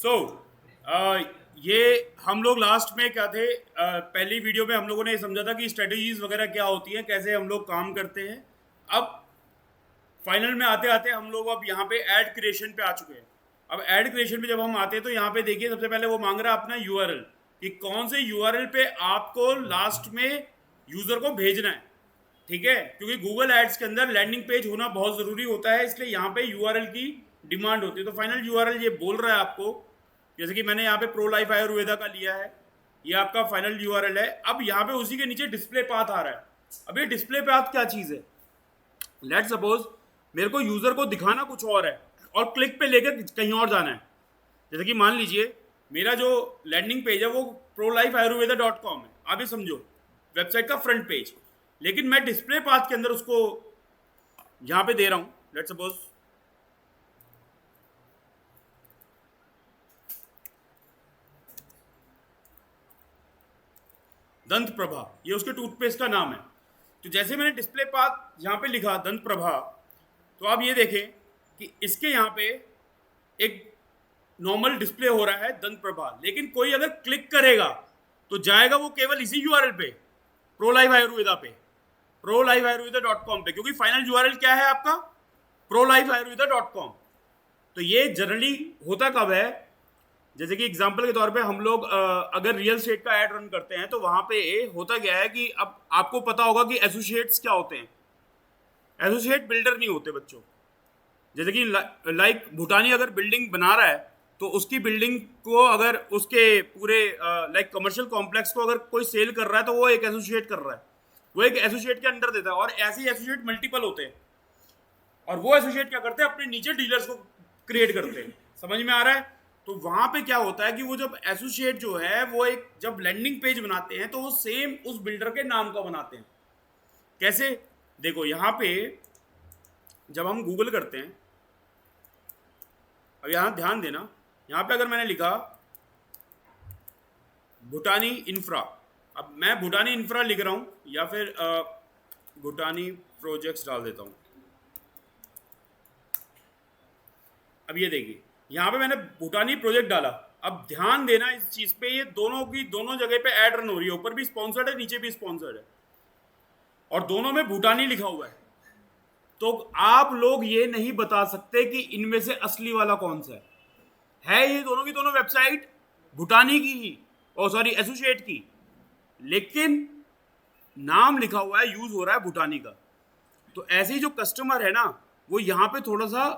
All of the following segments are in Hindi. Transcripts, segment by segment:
सो ये हम लोग लास्ट में क्या थे, पहली वीडियो में हम लोगों ने ये समझा था कि स्ट्रेटजीज वगैरह क्या होती हैं, कैसे हम लोग काम करते हैं। अब फाइनल में आते आते हम लोग अब यहाँ पे ऐड क्रिएशन पे आ चुके हैं। अब ऐड क्रिएशन पे जब हम आते हैं तो यहाँ पे देखिए सबसे पहले वो मांग रहा है अपना यूआरएल, कि कौन से यूआरएल पे आपको लास्ट में यूजर को भेजना है। ठीक है, क्योंकि गूगल एड्स के अंदर लैंडिंग पेज होना बहुत ज़रूरी होता है, इसलिए यहाँ पे यूआरएल की डिमांड होती है। तो फाइनल यूआरएल ये बोल रहा है आपको, जैसे कि मैंने यहाँ पे प्रो लाइफ आयुर्वेदा का लिया है, ये आपका फाइनल यूआरएल है। अब यहाँ पे उसी के नीचे डिस्प्ले पाथ आ रहा है। अब ये डिस्प्ले पाथ क्या चीज़ है? लेट सपोज मेरे को यूज़र को दिखाना कुछ और है और क्लिक पे लेकर कहीं और जाना है। जैसे कि मान लीजिए मेरा जो लैंडिंग पेज है वो prolifeayurveda.com है, आप ये समझो वेबसाइट का फ्रंट पेज, लेकिन मैं डिस्प्ले पाथ के अंदर उसको यहाँ पे दे रहा हूँ। लेट सपोज दंत प्रभा, ये उसके टूथपेस्ट का नाम है। तो जैसे मैंने डिस्प्ले पाथ यहाँ पे लिखा दंत प्रभा, तो आप ये देखें कि इसके यहाँ पे एक नॉर्मल डिस्प्ले हो रहा है दंत प्रभा, लेकिन कोई अगर क्लिक करेगा तो जाएगा वो केवल इसी यूआरएल पे, प्रो लाइफ आयुर्वेदा पे, prolifeayurveda.com पे, क्योंकि फाइनल यूआरएल क्या है आपका? prolifeayurveda.com। तो ये जनरली होता कब है? जैसे कि एग्जांपल के तौर पे हम लोग अगर रियल स्टेट का ऐड रन करते हैं तो वहां पे होता क्या है कि अब आपको पता होगा कि एसोसिएट्स क्या होते हैं। एसोसिएट बिल्डर नहीं होते बच्चों। जैसे कि लाइक भूटानी अगर बिल्डिंग बना रहा है तो उसकी बिल्डिंग को अगर उसके पूरे लाइक कमर्शियल कॉम्प्लेक्स को अगर कोई सेल कर रहा है तो वो एक एसोसिएट कर रहा है, वो एक एसोसिएट के अंडर देता है। और ऐसे ही एसोसिएट मल्टीपल होते हैं, और वो एसोसिएट क्या करते हैं? अपने नीचे डीलर्स को क्रिएट करते हैं। समझ में आ रहा है? तो वहां पे क्या होता है कि वो जब एसोसिएट जो है वो एक जब लैंडिंग पेज बनाते हैं तो वो सेम उस बिल्डर के नाम का बनाते हैं। कैसे? देखो यहाँ पे जब हम गूगल करते हैं, अब यहाँ ध्यान देना, यहाँ पे अगर मैंने लिखा भूटानी इंफ्रा, अब मैं भूटानी इंफ्रा लिख रहा हूँ या फिर भूटानी प्रोजेक्ट्स डाल देता हूँ। अब ये देखिए यहाँ पे मैंने भूटानी प्रोजेक्ट डाला। अब ध्यान देना इस चीज पे, ये दोनों की दोनों जगह पे ऐड रन हो रही है, ऊपर भी स्पॉन्सर्ड है नीचे भी स्पॉन्सर्ड है, और दोनों में भूटानी लिखा हुआ है। तो आप लोग ये नहीं बता सकते कि इनमें से असली वाला कौन सा है। ये दोनों की दोनों वेबसाइट भूटानी की ही, ओ सॉरी एसोसिएट की, लेकिन नाम लिखा हुआ है, यूज हो रहा है भूटानी का। तो ऐसे ही जो कस्टमर है ना, वो यहाँ पे थोड़ा सा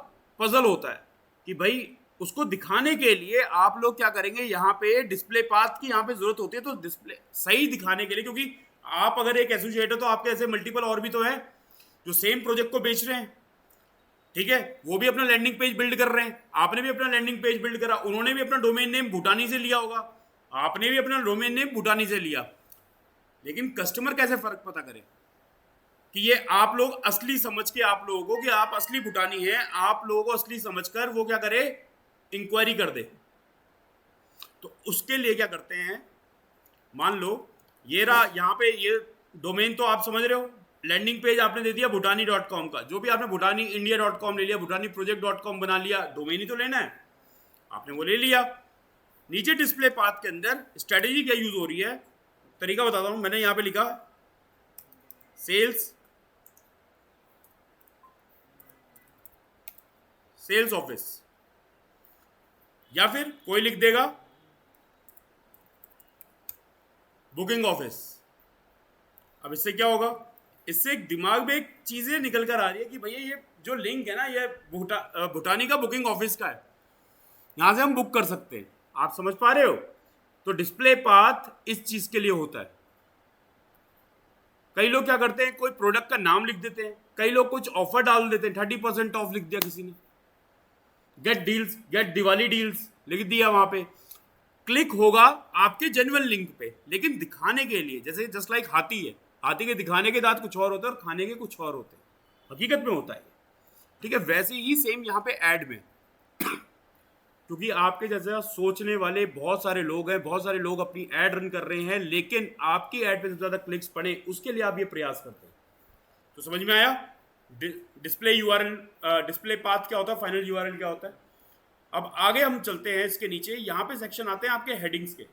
पजल होता है कि भाई उसको दिखाने के लिए आप लोग क्या करेंगे, यहाँ पे डिस्प्ले पाथ की यहाँ पे जरूरत होती है। तो डिस्प्ले सही दिखाने के लिए, क्योंकि आप अगर एक एसोसिएट हो तो आपके ऐसे मल्टीपल और भी तो है जो सेम प्रोजेक्ट को बेच रहे हैं। ठीक है, वो भी अपना लैंडिंग पेज बिल्ड कर रहे हैं, आपने भी अपना लैंडिंग पेज बिल्ड करा, उन्होंने भी अपना डोमेन नेम भूटानी से लिया होगा, आपने भी अपना डोमेन नेम भूटानी से लिया। लेकिन कस्टमर कैसे फर्क पता करे कि ये आप लोग असली समझ के, आप लोगों को कि आप असली भूटानी हैं, आप लोगों को असली समझकर वो क्या करे, इंक्वायरी कर दे। तो उसके लिए क्या करते हैं, मान लो ये रहा यहाँ पे, ये डोमेन तो आप समझ रहे हो, लैंडिंग पेज आपने दे दिया भूटानी.com का, जो भी आपने भूटानी इंडिया.com ले लिया, भूटानी प्रोजेक्ट.com बना लिया, डोमेन ही तो लेना है, आपने वो ले लिया। नीचे डिस्प्ले पाथ के अंदर स्ट्रेटेजी क्या यूज हो रही है, तरीका बताता हूं। मैंने यहाँ पे लिखा सेल्स ऑफिस, या फिर कोई लिख देगा बुकिंग ऑफिस। अब इससे क्या होगा, इससे एक दिमाग में एक चीजें निकल कर आ रही है कि भैया ये जो लिंक है ना, ये भूटानी का बुकिंग ऑफिस का है, यहां से हम बुक कर सकते हैं। आप समझ पा रहे हो? तो डिस्प्ले पाथ इस चीज के लिए होता है। कई लोग क्या करते हैं, कोई प्रोडक्ट का नाम लिख देते हैं, कई लोग कुछ ऑफर डाल देते हैं, 30% ऑफ लिख दिया किसी ने, get deals, get Diwali deals लिख दिया वहां पे। क्लिक होगा आपके जेन्युइन लिंक पे, लेकिन दिखाने के लिए, जैसे जस्ट लाइक हाथी है, हाथी के दिखाने के दांत कुछ और होते हैं और खाने के कुछ और होते हैं, हकीकत में होता है। ठीक है, वैसे ही सेम यहाँ पे ऐड में, क्योंकि आपके जैसा सोचने वाले बहुत सारे लोग हैं, बहुत सारे लोग अपनी ऐड रन कर रहे हैं, लेकिन आपकी ऐड पे सबसे ज्यादा क्लिक्स पड़े, उसके लिए आप ये प्रयास करते हैं। तो समझ में आया? डिस्प्ले यूआरएल, डिस्प्ले पाथ क्या होता है, फाइनल यूआरएल क्या होता है। अब आगे हम चलते हैं इसके नीचे, यहाँ पे सेक्शन आते हैं आपके हेडिंग्स के।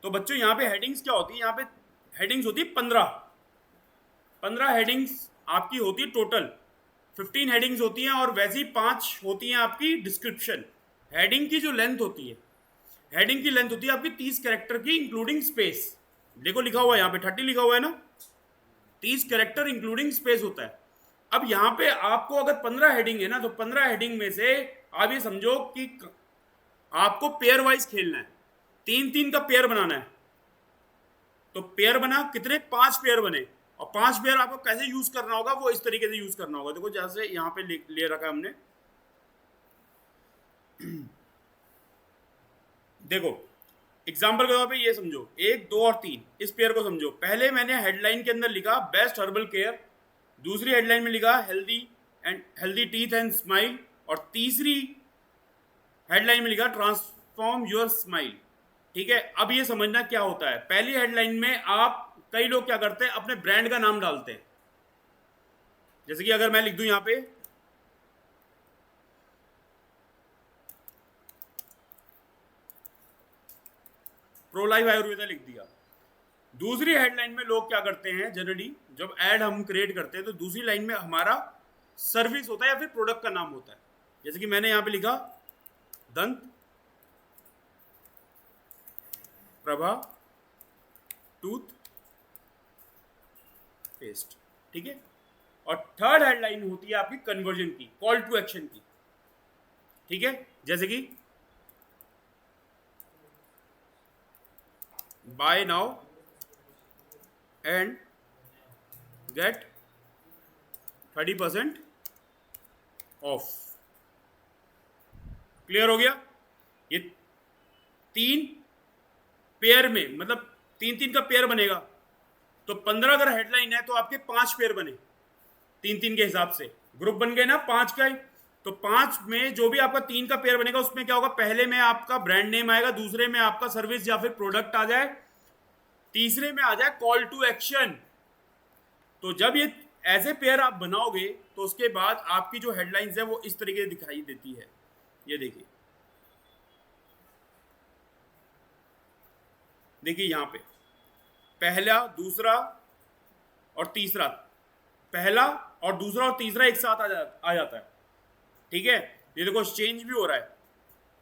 तो बच्चों यहाँ पे हेडिंग्स क्या होती है, यहाँ पे हेडिंग्स होती है 15 हेडिंग्स आपकी होती है टोटल। 15 हेडिंग्स होती हैं और वैसी 5 होती हैं आपकी डिस्क्रिप्शन। हेडिंग की जो लेंथ होती है, हेडिंग की लेंथ होती है आपकी 30 कैरेक्टर की इंक्लूडिंग स्पेस। देखो लिखा हुआ है यहाँ पे 30 लिखा हुआ है ना, 30 कैरेक्टर इंक्लूडिंग स्पेस होता है। अब यहाँ पे आपको अगर 15 हेडिंग है ना, तो 15 हेडिंग में से आप ये समझो कि आपको पेयर वाइज खेलना है, 3-3 का पेयर बनाना है। तो पेयर बना कितने, 5 पेयर बने, और 5 पेयर आपको कैसे यूज करना होगा वो इस तरीके से यूज करना होगा। देखो जैसे यहाँ पे ले रखा है हमने, देखो एग्जाम्पल के तौर पे ये समझो 1, 2 और 3 इस पेयर को समझो। पहले मैंने हेडलाइन के अंदर लिखा बेस्ट हर्बल केयर, दूसरी हेडलाइन में लिखा हेल्दी टीथ एंड स्माइल, और तीसरी हेडलाइन में लिखा ट्रांसफॉर्म योर स्माइल। ठीक है, अब ये समझना क्या होता है। पहली हेडलाइन में आप, कई लोग क्या करते हैं अपने ब्रांड का नाम डालते हैं। जैसे कि अगर मैं लिख दूं यहाँ पे प्रो लाइफ आयुर्वेदा लिख दिया। दूसरी हेडलाइन में लोग क्या करते हैं जनरली, जब ऐड हम क्रिएट करते हैं तो दूसरी लाइन में हमारा सर्विस होता है या फिर प्रोडक्ट का नाम होता है। जैसे कि मैंने यहाँ पे लिखा दंत प्रभा टूथ पेस्ट। ठीक है, और थर्ड हेडलाइन होती है आपकी कन्वर्जन की, कॉल टू एक्शन की। ठीक है, जैसे कि buy now and get 30% off. Clear हो गया। ये 3 पेयर में, मतलब 3-3 का पेयर बनेगा, तो 15 अगर हेडलाइन है तो आपके 5 पेयर बने 3-3 के हिसाब से, ग्रुप बन गए ना 5 का ही। तो 5 में जो भी आपका 3 का पेयर बनेगा उसमें क्या होगा, पहले में आपका ब्रांड नेम आएगा, दूसरे में आपका सर्विस या फिर प्रोडक्ट आ जाए, तीसरे में आ जाए कॉल टू एक्शन। तो जब ये ऐसे पेयर आप बनाओगे तो उसके बाद आपकी जो हेडलाइंस है वो इस तरीके से दिखाई देती है। ये देखिए, देखिए यहाँ पे पहला, दूसरा और तीसरा, पहला और दूसरा और तीसरा एक साथ आ जाता है। ठीक है, ये देखो चेंज भी हो रहा है,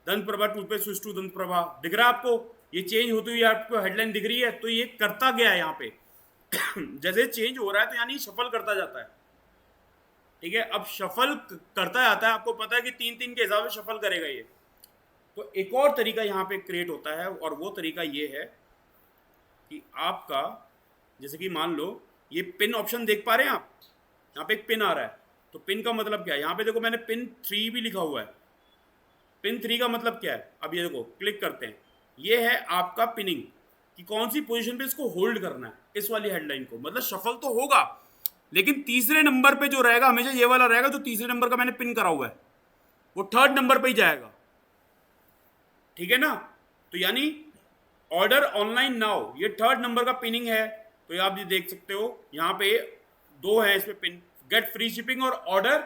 दंत प्रभा टूथपेस्ट स्विच टू दंत प्रभा, दिख रहा है आपको, ये चेंज होती हुई आपको हेडलाइन दिख रही है। तो ये करता गया है यहाँ पे जैसे चेंज हो रहा है तो यानी शफल करता जाता है। ठीक है, अब शफल करता जाता है, आपको पता है कि 3-3 के हिसाब से शफल करेगा ये। तो एक और तरीका यहाँ पे क्रिएट होता है, और वो तरीका ये है कि आपका, जैसे कि मान लो ये पिन ऑप्शन देख पा रहे हैं आप, यहाँ पे एक पिन आ रहा है। तो पिन का मतलब क्या है, यहाँ पे देखो मैंने पिन 3 भी लिखा हुआ है। पिन 3 का मतलब क्या है, अब ये देखो क्लिक करते हैं, ये है आपका पिनिंग कि कौन सी पोजीशन पे इसको होल्ड करना है, इस वाली हेडलाइन को। मतलब शफल तो होगा लेकिन तीसरे नंबर पे जो रहेगा हमेशा ये वाला रहेगा, जो तीसरे नंबर का मैंने पिन करा हुआ है वो थर्ड नंबर पे ही जाएगा। ठीक है ना, तो यानी ऑर्डर ऑनलाइन नाउ, ये थर्ड नंबर का पिनिंग है। तो ये आप ये देख सकते हो यहाँ पे 2 है इसमें पिन, गेट फ्री शिपिंग और ऑर्डर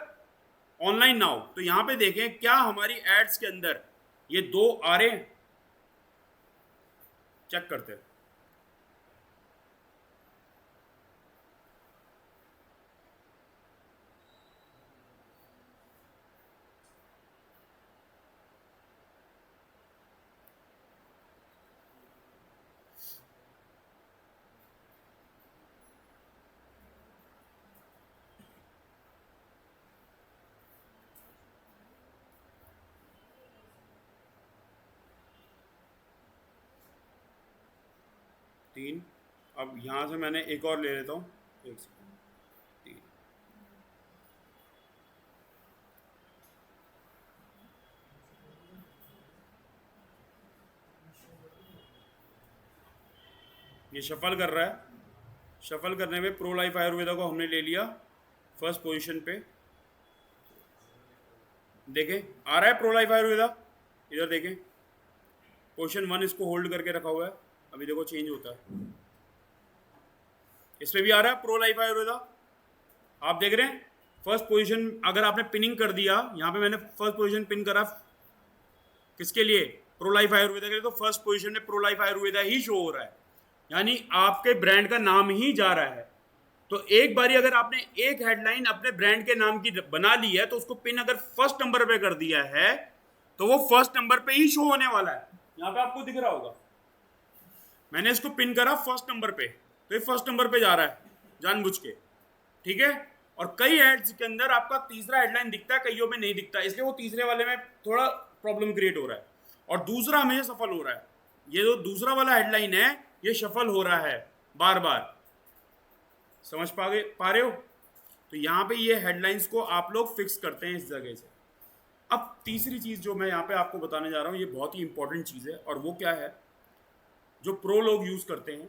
ऑनलाइन नाउ। तो यहाँ पे देखें क्या हमारी एड्स के अंदर ये 2 आ रहे हैं, चेक करते हैं। तीन, अब यहाँ से मैंने एक और ले लेता हूँ, एक सेकंड, 3। ये शफल कर रहा है, शफल करने में प्रो लाइफ आयुर्वेदा को हमने ले लिया फर्स्ट पोजीशन पे। देखें आ रहा है प्रो लाइफ आयुर्वेदा, इधर देखें पोजीशन 1 इसको होल्ड करके रखा हुआ है। अभी देखो चेंज होता है, इसमें भी आ रहा है प्रो लाइफ आयुर्वेदा, आप देख रहे हैं फर्स्ट पोजीशन अगर आपने पिनिंग कर दिया, यहाँ पे मैंने फर्स्ट पोजीशन पिन करा, किसके लिए? प्रो लाइफ आयुर्वेदा के लिए, तो फर्स्ट पोजीशन में प्रो लाइफ आयुर्वेदा ही शो हो रहा है, यानी आपके ब्रांड का नाम ही जा रहा है। तो एक बारी अगर आपने एक हेडलाइन अपने ब्रांड के नाम की बना ली है, तो उसको पिन अगर फर्स्ट नंबर पे कर दिया है, तो वो फर्स्ट नंबर पे ही शो होने वाला है। यहाँ पे आपको दिख रहा होगा, मैंने इसको पिन करा फर्स्ट नंबर पे, तो ये फर्स्ट नंबर पे जा रहा है जानबूझ के, ठीक है। और कई एड्स के अंदर आपका तीसरा हेडलाइन दिखता है, कईयों में नहीं दिखता, इसलिए वो तीसरे वाले में थोड़ा प्रॉब्लम क्रिएट हो रहा है, और दूसरा हमेशा सफल हो रहा है। ये जो दूसरा वाला हेडलाइन है ये सफल हो रहा है बार बार, समझ पा रहे हो? तो यहाँ पे ये हेडलाइंस को आप लोग फिक्स करते हैं इस जगह से। अब तीसरी चीज़ जो मैं यहाँ पे आपको बताने जा रहा हूँ, ये बहुत ही इंपॉर्टेंट चीज़ है, और वो क्या है, जो प्रो लोग यूज़ करते हैं,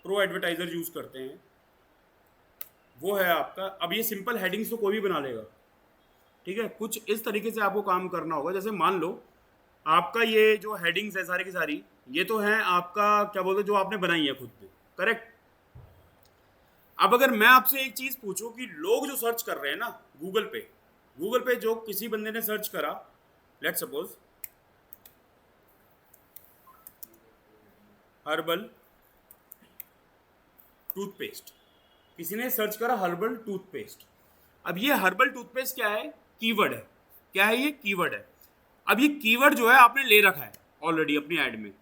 प्रो एडवर्टाइजर यूज़ करते हैं, वो है आपका, अब ये सिंपल हेडिंग्स तो कोई भी बना लेगा, ठीक है। कुछ इस तरीके से आपको काम करना होगा, जैसे मान लो आपका ये जो हेडिंग्स है सारी की सारी, ये तो है आपका क्या बोलते हैं, जो आपने बनाई है खुद पे, करेक्ट। अब अगर मैं आपसे एक चीज़ पूछूं कि लोग जो सर्च कर रहे हैं ना गूगल पे जो किसी बंदे ने सर्च करा, लेट्स सपोज हर्बल टूथपेस्ट, किसी ने सर्च करा हर्बल टूथपेस्ट। अब ये हर्बल टूथपेस्ट क्या है? कीवर्ड है। क्या है ये? कीवर्ड है। अब ये कीवर्ड जो है आपने ले रखा है ऑलरेडी अपनी ऐड में,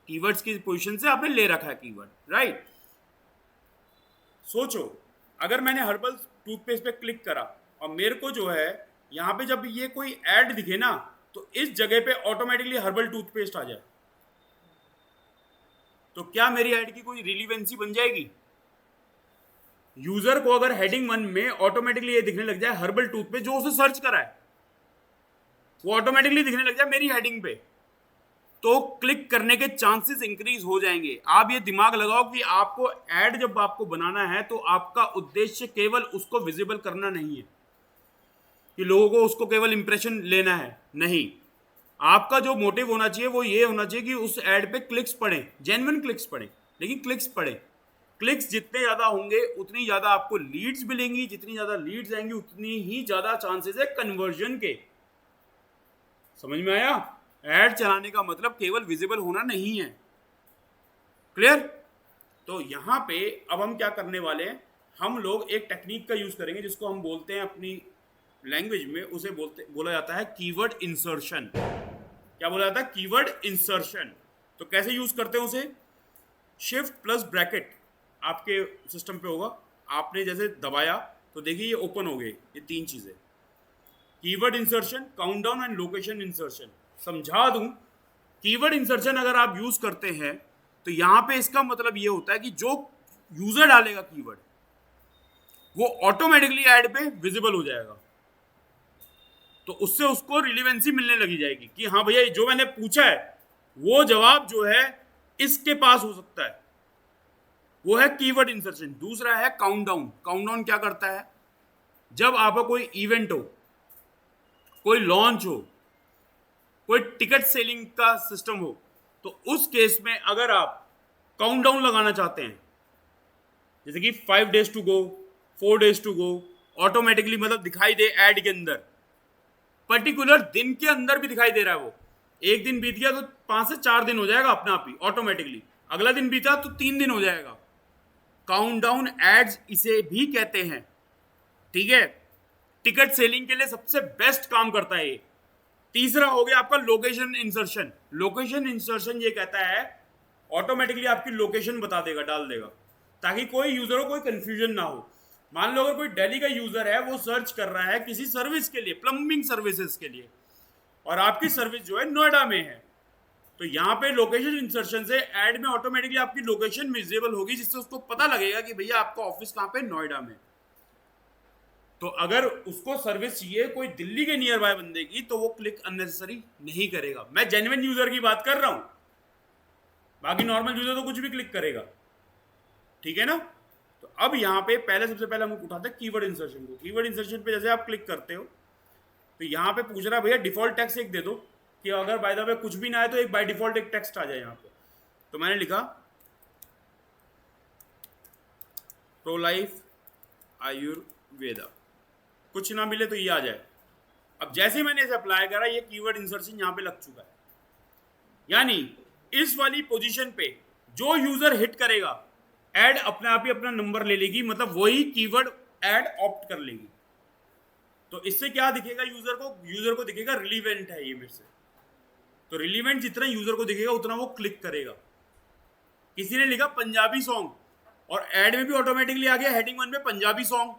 कीवर्ड्स की पोजीशन से आपने ले रखा है कीवर्ड, राइट। सोचो अगर मैंने हर्बल टूथपेस्ट पे क्लिक करा और मेरे को जो है यहाँ पे जब ये कोई ऐड दिखे ना, तो इस जगह पे ऑटोमेटिकली हर्बल टूथपेस्ट आ जाए, तो क्या मेरी ऐड की कोई रिलीवेंसी बन जाएगी? यूजर को अगर हेडिंग 1 में ऑटोमेटिकली ये दिखने लग जाए हर्बल टूथपेस्ट, जो उसे सर्च करा है वो ऑटोमेटिकली दिखने लग जाए मेरी हेडिंग पे, तो क्लिक करने के चांसेस इंक्रीज हो जाएंगे। आप ये दिमाग लगाओ कि आपको ऐड जब आपको बनाना है तो आपका उद्देश्य केवल उसको विजिबल करना नहीं है कि लोगों को उसको केवल इंप्रेशन लेना है, नहीं। आपका जो मोटिव होना चाहिए वो ये होना चाहिए कि उस ऐड पे क्लिक्स पड़े, जेन्युइन क्लिक्स पड़े, लेकिन क्लिक्स पड़े। क्लिक्स जितने ज़्यादा होंगे उतनी ज़्यादा आपको लीड्स मिलेंगी, जितनी ज़्यादा लीड्स आएंगी उतनी ही ज़्यादा चांसेस है कन्वर्जन के। समझ में आया? ऐड चलाने का मतलब केवल विजिबल होना नहीं है, क्लियर? तो यहाँ पे अब हम क्या करने वाले हैं, हम लोग एक टेक्निक का यूज़ करेंगे जिसको हम बोलते हैं अपनी लैंग्वेज में, उसे बोला जाता है कीवर्ड इंसर्शन। क्या बोला जाता है? Keyword insertion. तो कैसे यूज़ करते हैं उसे? शिफ्ट प्लस ब्रैकेट आपके सिस्टम पे होगा, आपने जैसे दबाया तो देखिए ये ओपन हो गए, ये तीन चीज़ें, keyword insertion, countdown and location insertion. समझा दूं, कीवर्ड इंसर्शन अगर आप यूज़ करते हैं तो यहाँ पे इसका मतलब ये होता है कि जो यूज़र डालेगा कीवर्ड वो ऑटोमेटिकली ऐड पे विजिबल हो जाएगा, तो उससे उसको रिलेवेंसी मिलने लगी जाएगी कि हाँ भैया जो मैंने पूछा है वो जवाब जो है इसके पास हो सकता है, वो है कीवर्ड इंसर्शन। दूसरा है काउंटडाउन। काउंटडाउन क्या करता है? जब आपका कोई इवेंट हो, कोई लॉन्च हो, कोई टिकट सेलिंग का सिस्टम हो, तो उस केस में अगर आप काउंटडाउन लगाना चाहते हैं, जैसे कि 5 days to go, 4 days to go, automatically मतलब दिखाई दे ऐड के अंदर, पर्टिकुलर दिन के अंदर भी दिखाई दे रहा है, वो एक दिन बीत गया तो 5 से 4 दिन हो जाएगा अपने आप ही ऑटोमेटिकली, अगला दिन बीता तो 3 दिन हो जाएगा। काउंटडाउन एड्स इसे भी कहते हैं, ठीक है। टिकट सेलिंग के लिए सबसे बेस्ट काम करता है ये। तीसरा हो गया आपका लोकेशन इंसर्शन। लोकेशन इंसर्शन ये कहता है ऑटोमेटिकली आपकी लोकेशन बता देगा, डाल देगा, ताकि कोई यूजर को कोई कंफ्यूजन ना हो। मान लो अगर कोई दिल्ली का यूजर है, वो सर्च कर रहा है किसी सर्विस के लिए, प्लम्बिंग सर्विसेज के लिए, और आपकी सर्विस जो है नोएडा में है, तो यहाँ पे लोकेशन इंसर्शन से ऐड में ऑटोमेटिकली आपकी लोकेशन विजिबल होगी, जिससे उसको पता लगेगा कि भैया आपका ऑफिस कहाँ पे, नोएडा में। तो अगर उसको सर्विस चाहिए कोई दिल्ली के नियर बाय बंदे की, तो वो क्लिक अननेसेसरी नहीं करेगा। मैं जेन्युइन यूजर की बात कर रहा हूं, बाकी नॉर्मल यूजर तो कुछ भी क्लिक करेगा, ठीक है ना। तो अब यहाँ पे सबसे पहले हम उठाते हैं कीवर्ड इंसर्शन को। कीवर्ड इंसर्शन पे जैसे आप क्लिक करते हो तो यहाँ पे पूछ रहा है भैया डिफॉल्ट टेक्स्ट एक दे दो, कि अगर बाय द वे कुछ भी ना आए तो एक बाय डिफॉल्ट एक टेक्स्ट आ जाए यहाँ पे। तो मैंने लिखा प्रो लाइफ आयुर्वेदा, कुछ ना मिले तो ये आ जाए। अब जैसे ही मैंने इसे अप्लाई करा, ये कीवर्ड इंसर्शन यहाँ पे लग चुका है, यानी इस वाली पोजीशन पे जो यूजर हिट करेगा, ऐड अपने आप ही अपना नंबर ले लेगी, मतलब वही कीवर्ड ऐड ऑप्ट कर लेगी। तो इससे क्या दिखेगा यूजर को? यूजर को दिखेगा रिलीवेंट है ये मेरे से। तो रिलीवेंट जितना यूजर को दिखेगा उतना वो क्लिक करेगा। किसी ने लिखा पंजाबी सॉन्ग, और ऐड में भी ऑटोमेटिकली आ गया हेडिंग 1 में पंजाबी सॉन्ग,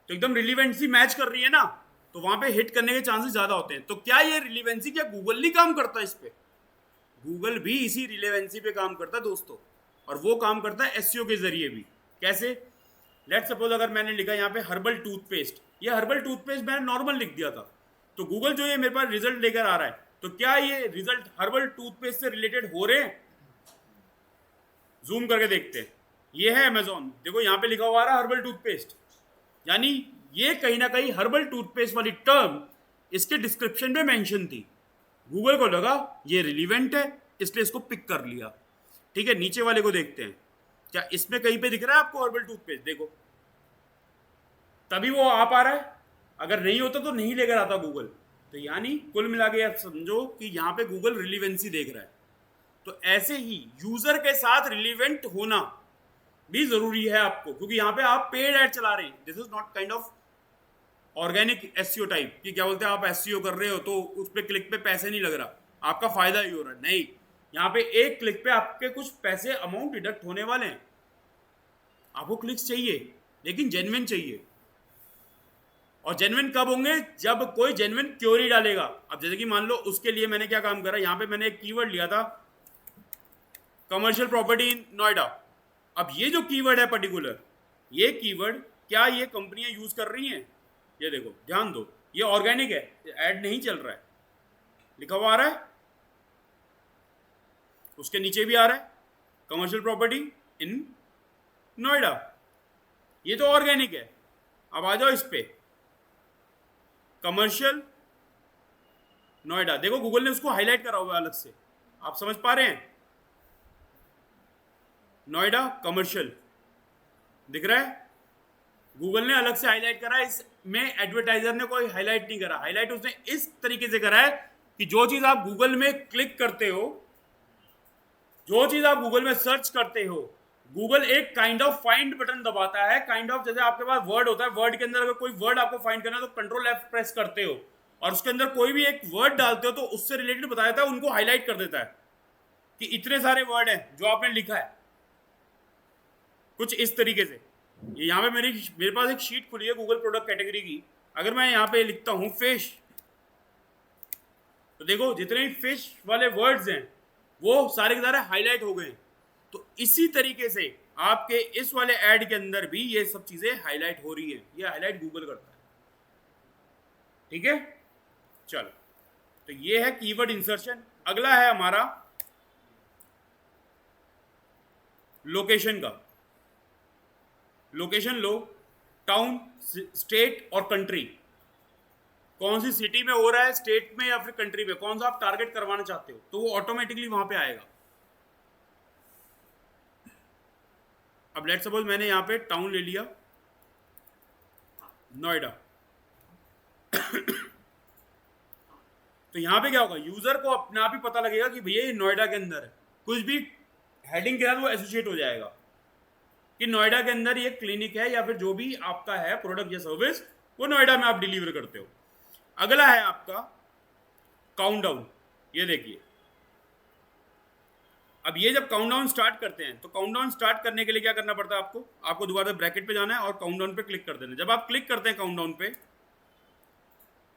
तो एकदम रिलीवेंसी मैच कर रही है ना, तो वहां पे हिट करने के चांसेस ज्यादा होते हैं। तो क्या ये रिलीवेंसी, क्या गूगल नहीं काम करता इस पे? गूगल भी इसी रिलेवेंसी पे काम करता है दोस्तों, और वो काम करता है एसईओ के जरिए भी। कैसे? लेट सपोज अगर मैंने लिखा यहाँ पे हर्बल टूथपेस्ट, ये हर्बल टूथपेस्ट मैंने नॉर्मल लिख दिया था, तो गूगल जो ये मेरे पास रिजल्ट लेकर आ रहा है, तो क्या ये रिजल्ट हर्बल टूथपेस्ट से रिलेटेड हो रहे हैं? जूम करके देखते हैं। ये है अमेजोन, देखो यहाँ पे लिखा हुआ आ रहा है हर्बल टूथपेस्ट, यानी ये कहीं ना कहीं हर्बल टूथपेस्ट वाली टर्म इसके डिस्क्रिप्शन में मेंशन थी। गूगल को लगा ये रिलीवेंट है, इसलिए इसको पिक कर लिया। ठीक है, नीचे वाले को देखते हैं, क्या इसमें कहीं पे दिख रहा है आपको हर्बल टूथपेस्ट? देखो, तभी वो आ पा रहा है, अगर नहीं होता तो नहीं लेकर आता गूगल। तो यानी कुल मिला के आप समझो कि यहाँ पे गूगल रिलीवेंसी देख रहा है। तो ऐसे ही यूजर के साथ रिलीवेंट होना भी जरूरी है आपको, क्योंकि यहाँ पे आप पेड ऐड चला रहे हैं। This is not kind of organic SEO type कि क्या बोलते हैं, आप एसईओ कर रहे हो तो उस पर क्लिक पे पैसे नहीं लग रहा, आपका फायदा ही हो रहा है। नहीं, यहाँ पे एक क्लिक पे आपके कुछ पैसे अमाउंट डिडक्ट होने वाले हैं। आपको क्लिक्स चाहिए, लेकिन जेन्युइन चाहिए। और जेन्युइन कब होंगे? जब कोई जेन्युइन क्वेरी डालेगा। अब जैसे कि मान लो, उसके लिए मैंने क्या काम करा, यहाँ पे मैंने एक कीवर्ड लिया था कमर्शियल प्रॉपर्टी इन नोएडा। अब ये जो कीवर्ड है पर्टिकुलर, ये कीवर्ड क्या ये कंपनियां यूज कर रही हैं? ये देखो, ध्यान दो, ये ऑर्गेनिक है, ऐड नहीं चल रहा है, लिखा हुआ आ रहा है, उसके नीचे भी आ रहा है कमर्शियल प्रॉपर्टी इन नोएडा, ये तो ऑर्गेनिक है। अब आ जाओ इस पे, कमर्शियल नोएडा, देखो गूगल ने उसको हाईलाइट करा हुआ है अलग से, आप समझ पा रहे हैं? नोएडा कमर्शियल दिख रहा है, गूगल ने अलग से हाईलाइट करा है। इसमें एडवर्टाइजर ने कोई हाईलाइट नहीं करा। हाईलाइट उसने इस तरीके से करा है कि जो चीज आप गूगल में क्लिक करते हो, जो चीज आप गूगल में सर्च करते हो, गूगल एक काइंड ऑफ फाइंड बटन दबाता है। काइंड ऑफ जैसे आपके पास वर्ड होता है, वर्ड के अंदर अगर कोई वर्ड आपको फाइंड करना है तो कंट्रोल F प्रेस करते हो, और उसके अंदर कोई भी एक वर्ड डालते हो तो उससे रिलेटेड बता देता है, उनको हाईलाइट कर देता है कि इतने सारे वर्ड हैं जो आपने लिखा है, कुछ इस तरीके से। ये यहाँ पे मेरे पास एक शीट खुली है गूगल प्रोडक्ट कैटेगरी की। अगर मैं यहाँ पे लिखता हूँ फिश, तो देखो जितने भी फिश वाले वर्ड्स हैं वो सारे के सारे हाईलाइट हो गए। तो इसी तरीके से आपके इस वाले ऐड के अंदर भी ये सब चीजें हाईलाइट हो रही है। ये हाईलाइट गूगल करता है। ठीक है, चलो, तो ये है कीवर्ड इंसर्शन। अगला है हमारा लोकेशन का। लोकेशन लो, टाउन, स्टेट और कंट्री। कौन सी सिटी में हो रहा है, स्टेट में या फिर कंट्री में, कौन सा आप टारगेट करवाना चाहते हो, तो वो ऑटोमेटिकली वहां पे आएगा। अब लेट सपोज मैंने यहाँ पे टाउन ले लिया नोएडा तो यहाँ पे क्या होगा, यूजर को अपने आप ही पता लगेगा कि भैया ये नोएडा के अंदर है। कुछ भी हेडिंग के साथ वो एसोसिएट हो जाएगा कि नोएडा के अंदर ये क्लिनिक है, या फिर जो भी आपका है प्रोडक्ट या सर्विस, वो नोएडा में आप डिलीवर करते हो। अगला है आपका काउंटडाउन। ये देखिए, अब ये जब काउंटडाउन स्टार्ट करते हैं, तो काउंटडाउन स्टार्ट करने के लिए क्या करना पड़ता है आपको दोबारा ब्रैकेट पे जाना है और काउंटडाउन पे क्लिक कर देना। जब आप क्लिक करते हैं काउंटडाउन पे,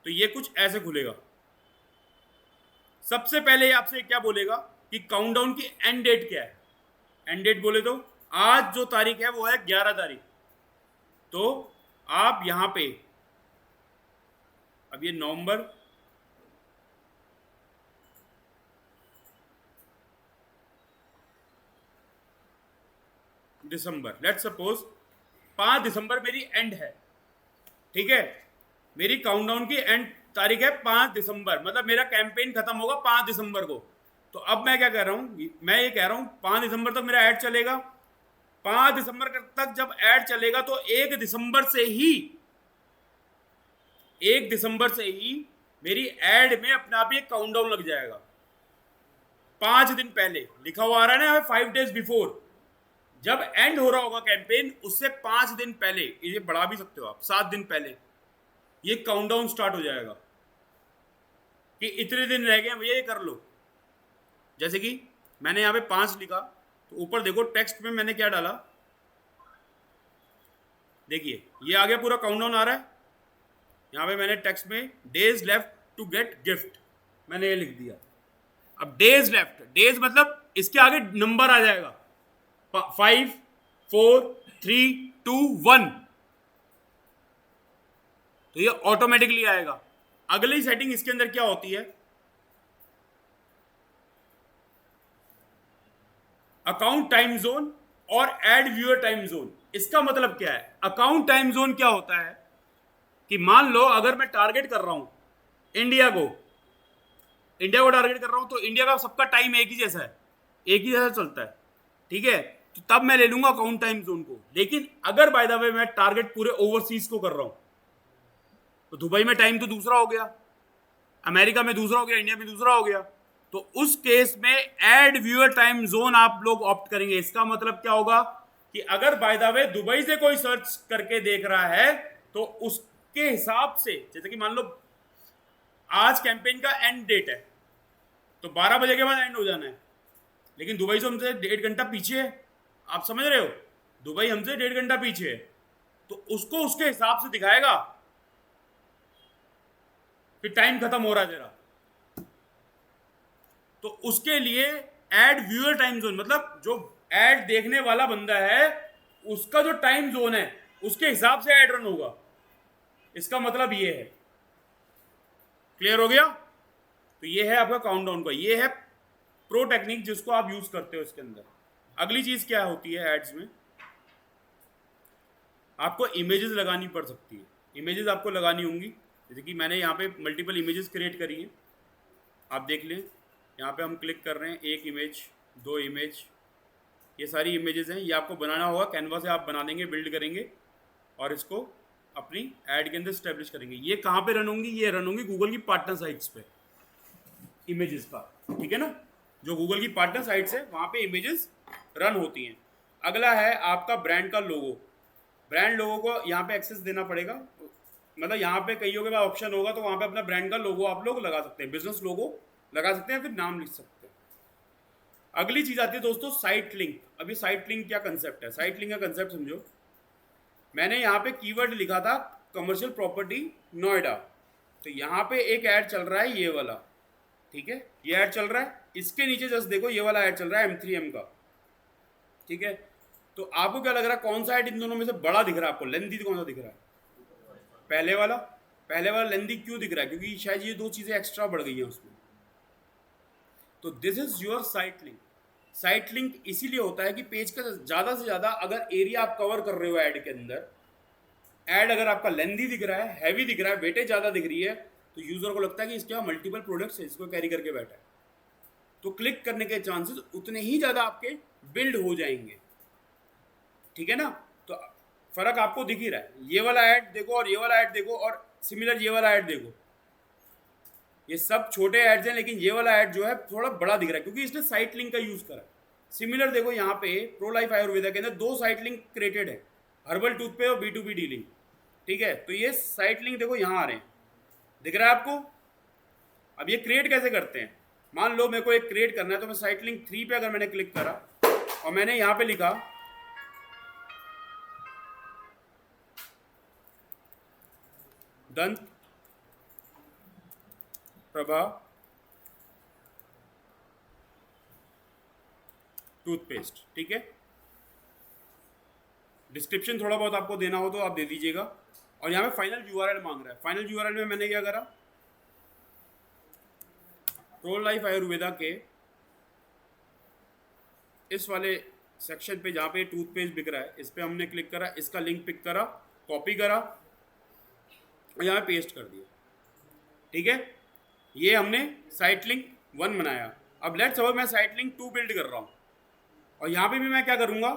तो ये कुछ ऐसे खुलेगा। सबसे पहले आपसे क्या बोलेगा कि काउंटडाउन की एंड डेट क्या है। एंड डेट बोले तो आज जो तारीख है वो है 11 तारीख। तो आप यहां पे, अब ये नवंबर, दिसंबर, लेट सपोज 5 दिसंबर मेरी एंड है। ठीक है, मेरी काउंटडाउन की एंड तारीख है 5 दिसंबर, मतलब मेरा कैंपेन खत्म होगा 5 दिसंबर को। तो अब मैं क्या कह रहा हूं, मैं ये कह रहा हूं 5 दिसंबर तक मेरा ऐड चलेगा। 5 दिसंबर तक जब ऐड चलेगा तो 1 दिसंबर से ही मेरी ऐड में अपने आप ही एक काउंटडाउन लग जाएगा। 5 दिन पहले लिखा हुआ आ रहा है ना, 5 days बिफोर, जब एंड हो रहा होगा कैंपेन उससे 5 दिन पहले, ये बढ़ा भी सकते हो आप, 7 दिन पहले ये काउंटडाउन स्टार्ट हो जाएगा कि इतने दिन रह गए भैया, ये कर लो। जैसे कि मैंने यहाँ पे 5 लिखा, तो ऊपर देखो टेक्स्ट में मैंने क्या डाला, देखिए ये आ गया, पूरा काउंटडाउन आ रहा है। यहाँ पे मैंने टेक्स्ट में days left to get gift मैंने ये लिख दिया। अब डेज लेफ्ट, डेज मतलब इसके आगे नंबर आ जाएगा, 5 4 3 2 1, तो ये ऑटोमेटिकली आएगा। अगली सेटिंग इसके अंदर क्या होती है, अकाउंट टाइम जोन और एड व्यूअर टाइम जोन। इसका मतलब क्या है, अकाउंट टाइम जोन क्या होता है कि मान लो अगर मैं टारगेट कर रहा हूं इंडिया को टारगेट कर रहा हूं, तो इंडिया का सबका टाइम एक ही जैसा है, एक ही जैसा चलता है, ठीक है, तो तब मैं ले लूंगा अकाउंट टाइम जोन को। लेकिन अगर बाय द वे मैं टारगेट पूरे ओवरसीज को कर रहा हूं, तो दुबई में टाइम तो दूसरा हो गया, अमेरिका में दूसरा हो गया, इंडिया में दूसरा हो गया, तो उस केस में एड व्यूअर टाइम जोन आप लोग ऑप्ट करेंगे। इसका मतलब क्या होगा कि अगर बाय द वे दुबई से कोई सर्च करके देख रहा है, तो उसके हिसाब से, जैसे कि मान लो आज कैंपेन का एंड डेट है, तो 12 बजे के बाद एंड हो जाना है, लेकिन दुबई से हमसे 1.5 घंटा पीछे है, आप समझ रहे हो, दुबई हमसे 1.5 घंटा पीछे है, तो उसको उसके हिसाब से दिखाएगा कि टाइम खत्म हो रहा है तेरा। तो उसके लिए एड व्यूअर टाइम जोन, मतलब जो एड देखने वाला बंदा है उसका जो टाइम जोन है उसके हिसाब से एड रन होगा। इसका मतलब ये है, क्लियर हो गया। तो ये है आपका काउंटडाउन का, ये है प्रो टेक्निक जिसको आप यूज करते हो इसके अंदर। अगली चीज क्या होती है एड्स में, आपको इमेजेस लगानी पड़ सकती है, इमेजेस आपको लगानी होंगी। जैसे कि मैंने यहाँ पे मल्टीपल इमेजेस क्रिएट करी हैं, आप देख लें, यहाँ पे हम क्लिक कर रहे हैं, 1 इमेज 2 इमेज, ये सारी इमेजेस हैं, ये आपको बनाना होगा, कैनवा से आप बना देंगे, बिल्ड करेंगे और इसको अपनी ऐड के अंदर स्टैब्लिश करेंगे। ये कहाँ पे रन होंगी, ये रन होंगी गूगल की पार्टनर साइट्स पे, इमेजेस का, ठीक है ना, जो गूगल की पार्टनर साइट्स है वहाँ पे इमेजेस रन होती हैं। अगला है आपका ब्रांड का लोगो, ब्रांड लोगो को यहाँ पे एक्सेस देना पड़ेगा, मतलब यहाँ पे कईयों के पास ऑप्शन होगा, तो वहाँ पे अपना ब्रांड का लोगो आप लोग लगा सकते हैं, बिजनेस लोगो लगा सकते हैं, फिर नाम लिख सकते हैं। अगली चीज आती है दोस्तों साइट लिंक। अभी साइट लिंक क्या कंसेप्ट है, साइट लिंक का कंसेप्ट समझो। मैंने यहाँ पे कीवर्ड लिखा था कमर्शियल प्रॉपर्टी नोएडा, तो यहाँ पे एक ऐड चल रहा है ये वाला, ठीक है, ये ऐड चल रहा है, इसके नीचे जस्ट देखो ये वाला ऐड चल रहा है M3M का, ठीक है। तो आपको क्या लग रहा है कौन सा ऐड इन दोनों में से बड़ा दिख रहा है आपको, लेंथी कौन सा दिख रहा है, पहले वाला। पहले वाला लेंथी क्यों दिख रहा है, क्योंकि शायद ये 2 चीजें एक्स्ट्रा बढ़ गई हैं उसमें। तो this is your site link. Site link इसीलिए होता है कि पेज का ज़्यादा से ज़्यादा अगर एरिया आप कवर कर रहे हो ऐड के अंदर, ऐड अगर आपका लेंथी दिख रहा है, हैवी दिख रहा है, वेटेज ज़्यादा दिख रही है, तो यूज़र को लगता है कि इसके यहाँ मल्टीपल प्रोडक्ट्स है, इसको कैरी करके बैठा है, तो क्लिक करने के चांसेस उतने ही ज़्यादा आपके बिल्ड हो जाएंगे, ठीक है ना। तो फ़र्क आपको दिख ही रहा है, ये वाला ऐड देखो और ये वाला ऐड देखो, और सिमिलर ये वाला ऐड देखो, ये सब छोटे ऐड्स हैं, लेकिन ये वाला ऐड जो है थोड़ा बड़ा दिख रहा है क्योंकि इसने साइट लिंक का यूज़ करा। सिमिलर देखो यहाँ पे प्रो लाइफ आयुर्वेदा के अंदर 2 साइट लिंक क्रिएटेड है, हर्बल टूथ पे और B2B डीलिंग, ठीक है। तो ये साइट लिंक देखो यहाँ आ रहे हैं, दिख रहा है आपको। अब ये क्रिएट कैसे करते हैं, मान लो मेरे को एक क्रिएट करना है, तो मैं साइट लिंक 3 पे अगर मैंने क्लिक करा और मैंने यहाँ पे लिखा दंत प्रभा टूथपेस्ट, ठीक है, डिस्क्रिप्शन थोड़ा बहुत आपको देना हो तो आप दे दीजिएगा। और यहाँ पे फाइनल URL मांग रहा है, फाइनल URL में मैंने क्या करा, प्रो लाइफ आयुर्वेदा के इस वाले सेक्शन पे जहाँ पे टूथपेस्ट बिक रहा है, इस पे हमने क्लिक करा, इसका लिंक पिक करा, कॉपी करा और यहाँ पेस्ट कर दिया, ठीक है। ये हमने साइट लिंक 1 बनाया। अब लेट्स सपोज मैं साइट लिंक 2 बिल्ड कर रहा हूँ, और यहाँ पे भी मैं क्या करूँगा,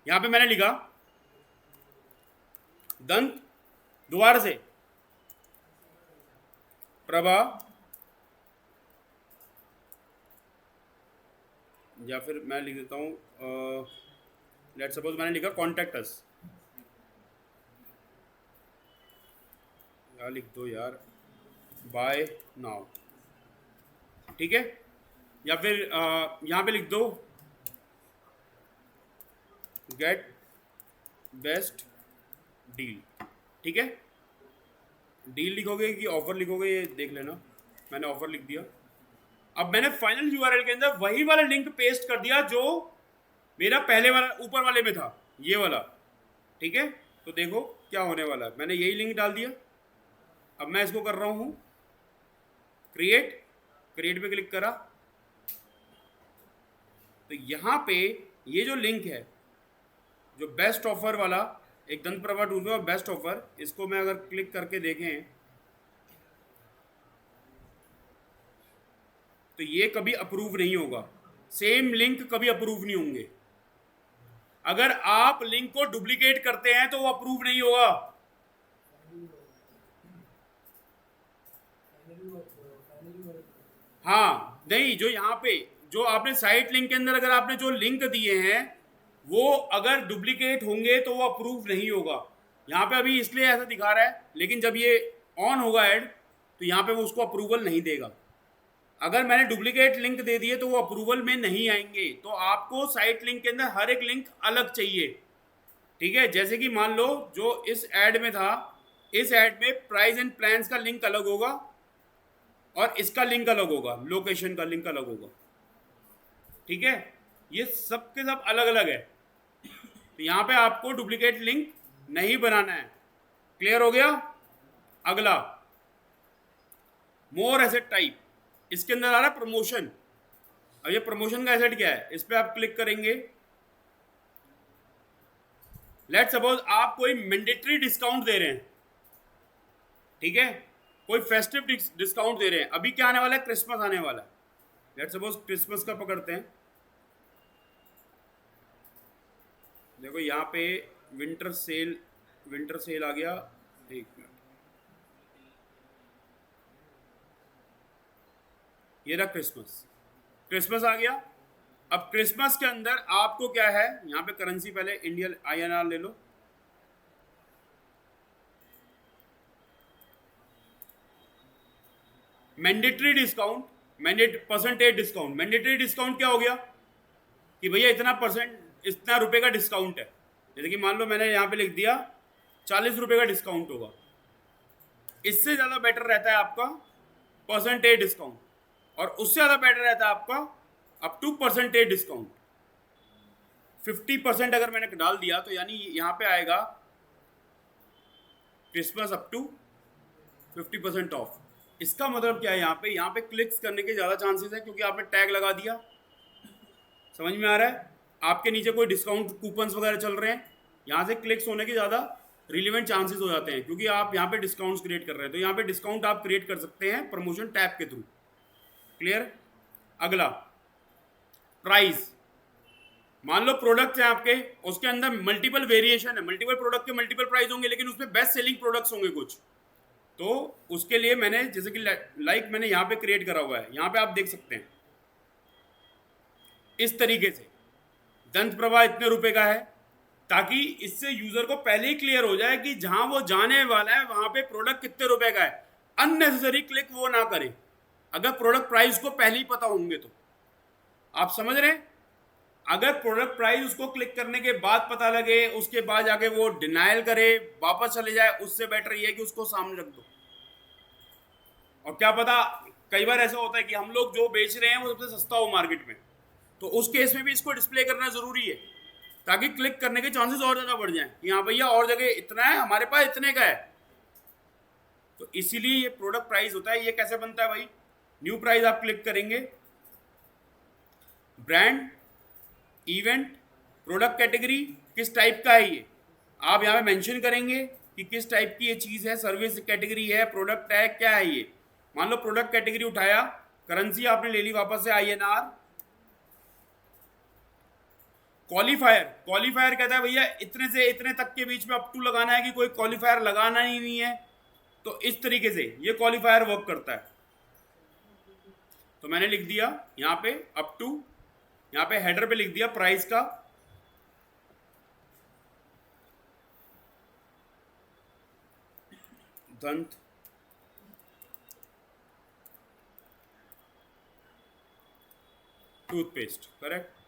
यहां पे मैंने लिखा दंत, दोबारा से प्रभा, या फिर मैं लिख देता हूँ, लेट सपोज मैंने लिखा कॉन्टेक्ट अस, या लिख दो यार बाय नाउ, ठीक है। या फिर यहाँ पे लिख दो गेट बेस्ट डील, ठीक है। डील लिखोगे कि ऑफर लिखोगे ये देख लेना, मैंने ऑफर लिख दिया। अब मैंने फाइनल यूआरएल के अंदर वही वाला लिंक पेस्ट कर दिया जो मेरा पहले वाला ऊपर वाले में था, ये वाला, ठीक है। तो देखो क्या होने वाला है, मैंने यही लिंक डाल दिया। अब मैं इसको कर रहा हूँ क्रिएट, क्रिएट पे क्लिक करा तो यहाँ पे ये जो लिंक है, जो बेस्ट ऑफर वाला, एक दंत प्रभा टूल में और बेस्ट ऑफर, इसको मैं अगर क्लिक करके देखें तो ये कभी अप्रूव नहीं होगा, सेम लिंक कभी अप्रूव नहीं होंगे। अगर आप लिंक को डुप्लीकेट करते हैं तो वो अप्रूव नहीं होगा। हाँ नहीं, जो यहाँ पे जो आपने साइट लिंक के अंदर अगर आपने जो लिंक दिए हैं वो अगर डुप्लीकेट होंगे तो वो अप्रूव नहीं होगा। यहाँ पे अभी इसलिए ऐसा दिखा रहा है, लेकिन जब ये ऑन होगा ऐड तो यहाँ पे वो उसको अप्रूवल नहीं देगा। अगर मैंने डुप्लीकेट लिंक दे दिए तो वो अप्रूवल में नहीं आएंगे। तो आपको साइट लिंक के अंदर हर एक लिंक अलग चाहिए, ठीक है। जैसे कि मान लो जो इस ऐड में था, इस ऐड में प्राइस एंड प्लान्स का लिंक अलग होगा और इसका लिंक अलग होगा, लोकेशन का लिंक अलग होगा, ठीक है। ये सब के सब अलग अलग है, तो यहाँ पे आपको डुप्लीकेट लिंक नहीं बनाना है। क्लियर हो गया। अगला मोर एसेट टाइप, इसके अंदर आ रहा है प्रमोशन। अब ये प्रमोशन का एसेट क्या है, इस पर आप क्लिक करेंगे। लेट सपोज आप कोई मैंडेटरी डिस्काउंट दे रहे हैं, ठीक है, कोई फेस्टिव डिस्काउंट दे रहे हैं। अभी क्या आने वाला है, क्रिसमस आने वाला है। लेट सपोज क्रिसमस का पकड़ते हैं। देखो यहाँ पे विंटर सेल आ गया। एक मिनट, ये रहा क्रिसमस आ गया। अब क्रिसमस के अंदर आपको क्या है, यहाँ पे करेंसी पहले इंडियन INR ले लो। Mandatory discount, percentage discount. Mandatory discount क्या हो गया कि भैया इतना परसेंट, इतना रुपए का डिस्काउंट है। जैसे कि मान लो मैंने यहाँ पे लिख दिया 40 रुपए का डिस्काउंट होगा। इससे ज़्यादा बेटर रहता है आपका परसेंटेज डिस्काउंट, और उससे ज़्यादा बेटर रहता है आपका अप टू परसेंटेज डिस्काउंट। 50% अगर मैंने डाल दिया तो यानी यहाँ पे आएगा क्रिसमस अप टू 50% ऑफ। इसका मतलब क्या है, यहाँ पे क्लिक्स करने के ज़्यादा चांसेस है क्योंकि आपने टैग लगा दिया। समझ में आ रहा है। आपके नीचे कोई डिस्काउंट कूपन्स वगैरह चल रहे हैं, यहाँ से क्लिक्स होने के ज़्यादा रिलेवेंट चांसेस हो जाते हैं क्योंकि आप यहाँ पे डिस्काउंट्स क्रिएट कर रहे हैं। तो यहाँ पे डिस्काउंट आप क्रिएट कर सकते हैं प्रमोशन टैब के थ्रू। क्लियर। अगला प्राइस। मान लो प्रोडक्ट्स हैं आपके, उसके अंदर मल्टीपल वेरिएशन है, मल्टीपल प्रोडक्ट के मल्टीपल प्राइस होंगे, लेकिन उसमें बेस्ट सेलिंग प्रोडक्ट्स होंगे कुछ। तो उसके लिए मैंने जैसे कि लाइक मैंने यहाँ पे क्रिएट करा हुआ है, यहाँ पे आप देख सकते हैं इस तरीके से दंत प्रभा इतने रुपए का है, ताकि इससे यूजर को पहले ही क्लियर हो जाए कि जहां वो जाने वाला है वहां पे प्रोडक्ट कितने रुपए का है। अननेसेसरी क्लिक वो ना करे अगर प्रोडक्ट प्राइस को पहले ही पता होंगे तो। आप समझ रहे हैं। अगर प्रोडक्ट प्राइस उसको क्लिक करने के बाद पता लगे, उसके बाद जाके वो डिनाइल करे, वापस चले जाए, उससे बेटर ये है कि उसको सामने रख दो। और क्या पता, कई बार ऐसा होता है कि हम लोग जो बेच रहे हैं वो सबसे सस्ता हो मार्केट में, तो उस केस में भी इसको डिस्प्ले करना जरूरी है ताकि क्लिक करने के चांसेस और ज़्यादा बढ़ जाएं कि हाँ भैया और जगह इतना है, हमारे पास इतने का है। तो इसीलिए ये प्रोडक्ट प्राइस होता है। ये कैसे बनता है भाई, न्यू प्राइस आप क्लिक करेंगे, ब्रांड, इवेंट, प्रोडक्ट कैटेगरी, किस टाइप का है ये आप यहाँ पे मेंशन करेंगे कि किस टाइप की ये चीज़ है, सर्विस कैटेगरी है, प्रोडक्ट है, क्या है ये। मान लो प्रोडक्ट कैटेगरी उठाया, करेंसी आपने ले ली वापस से INR, क्वालिफायर, क्वालिफायर कहता है भैया इतने से इतने तक के बीच में अप टू लगाना है कि कोई क्वालिफायर लगाना ही नहीं है। तो इस तरीके से ये क्वालिफायर वर्क करता है। तो मैंने लिख दिया यहाँ पे अप टू, यहाँ पे हेडर पे लिख दिया प्राइस का, दंत टूथपेस्ट, करेक्ट।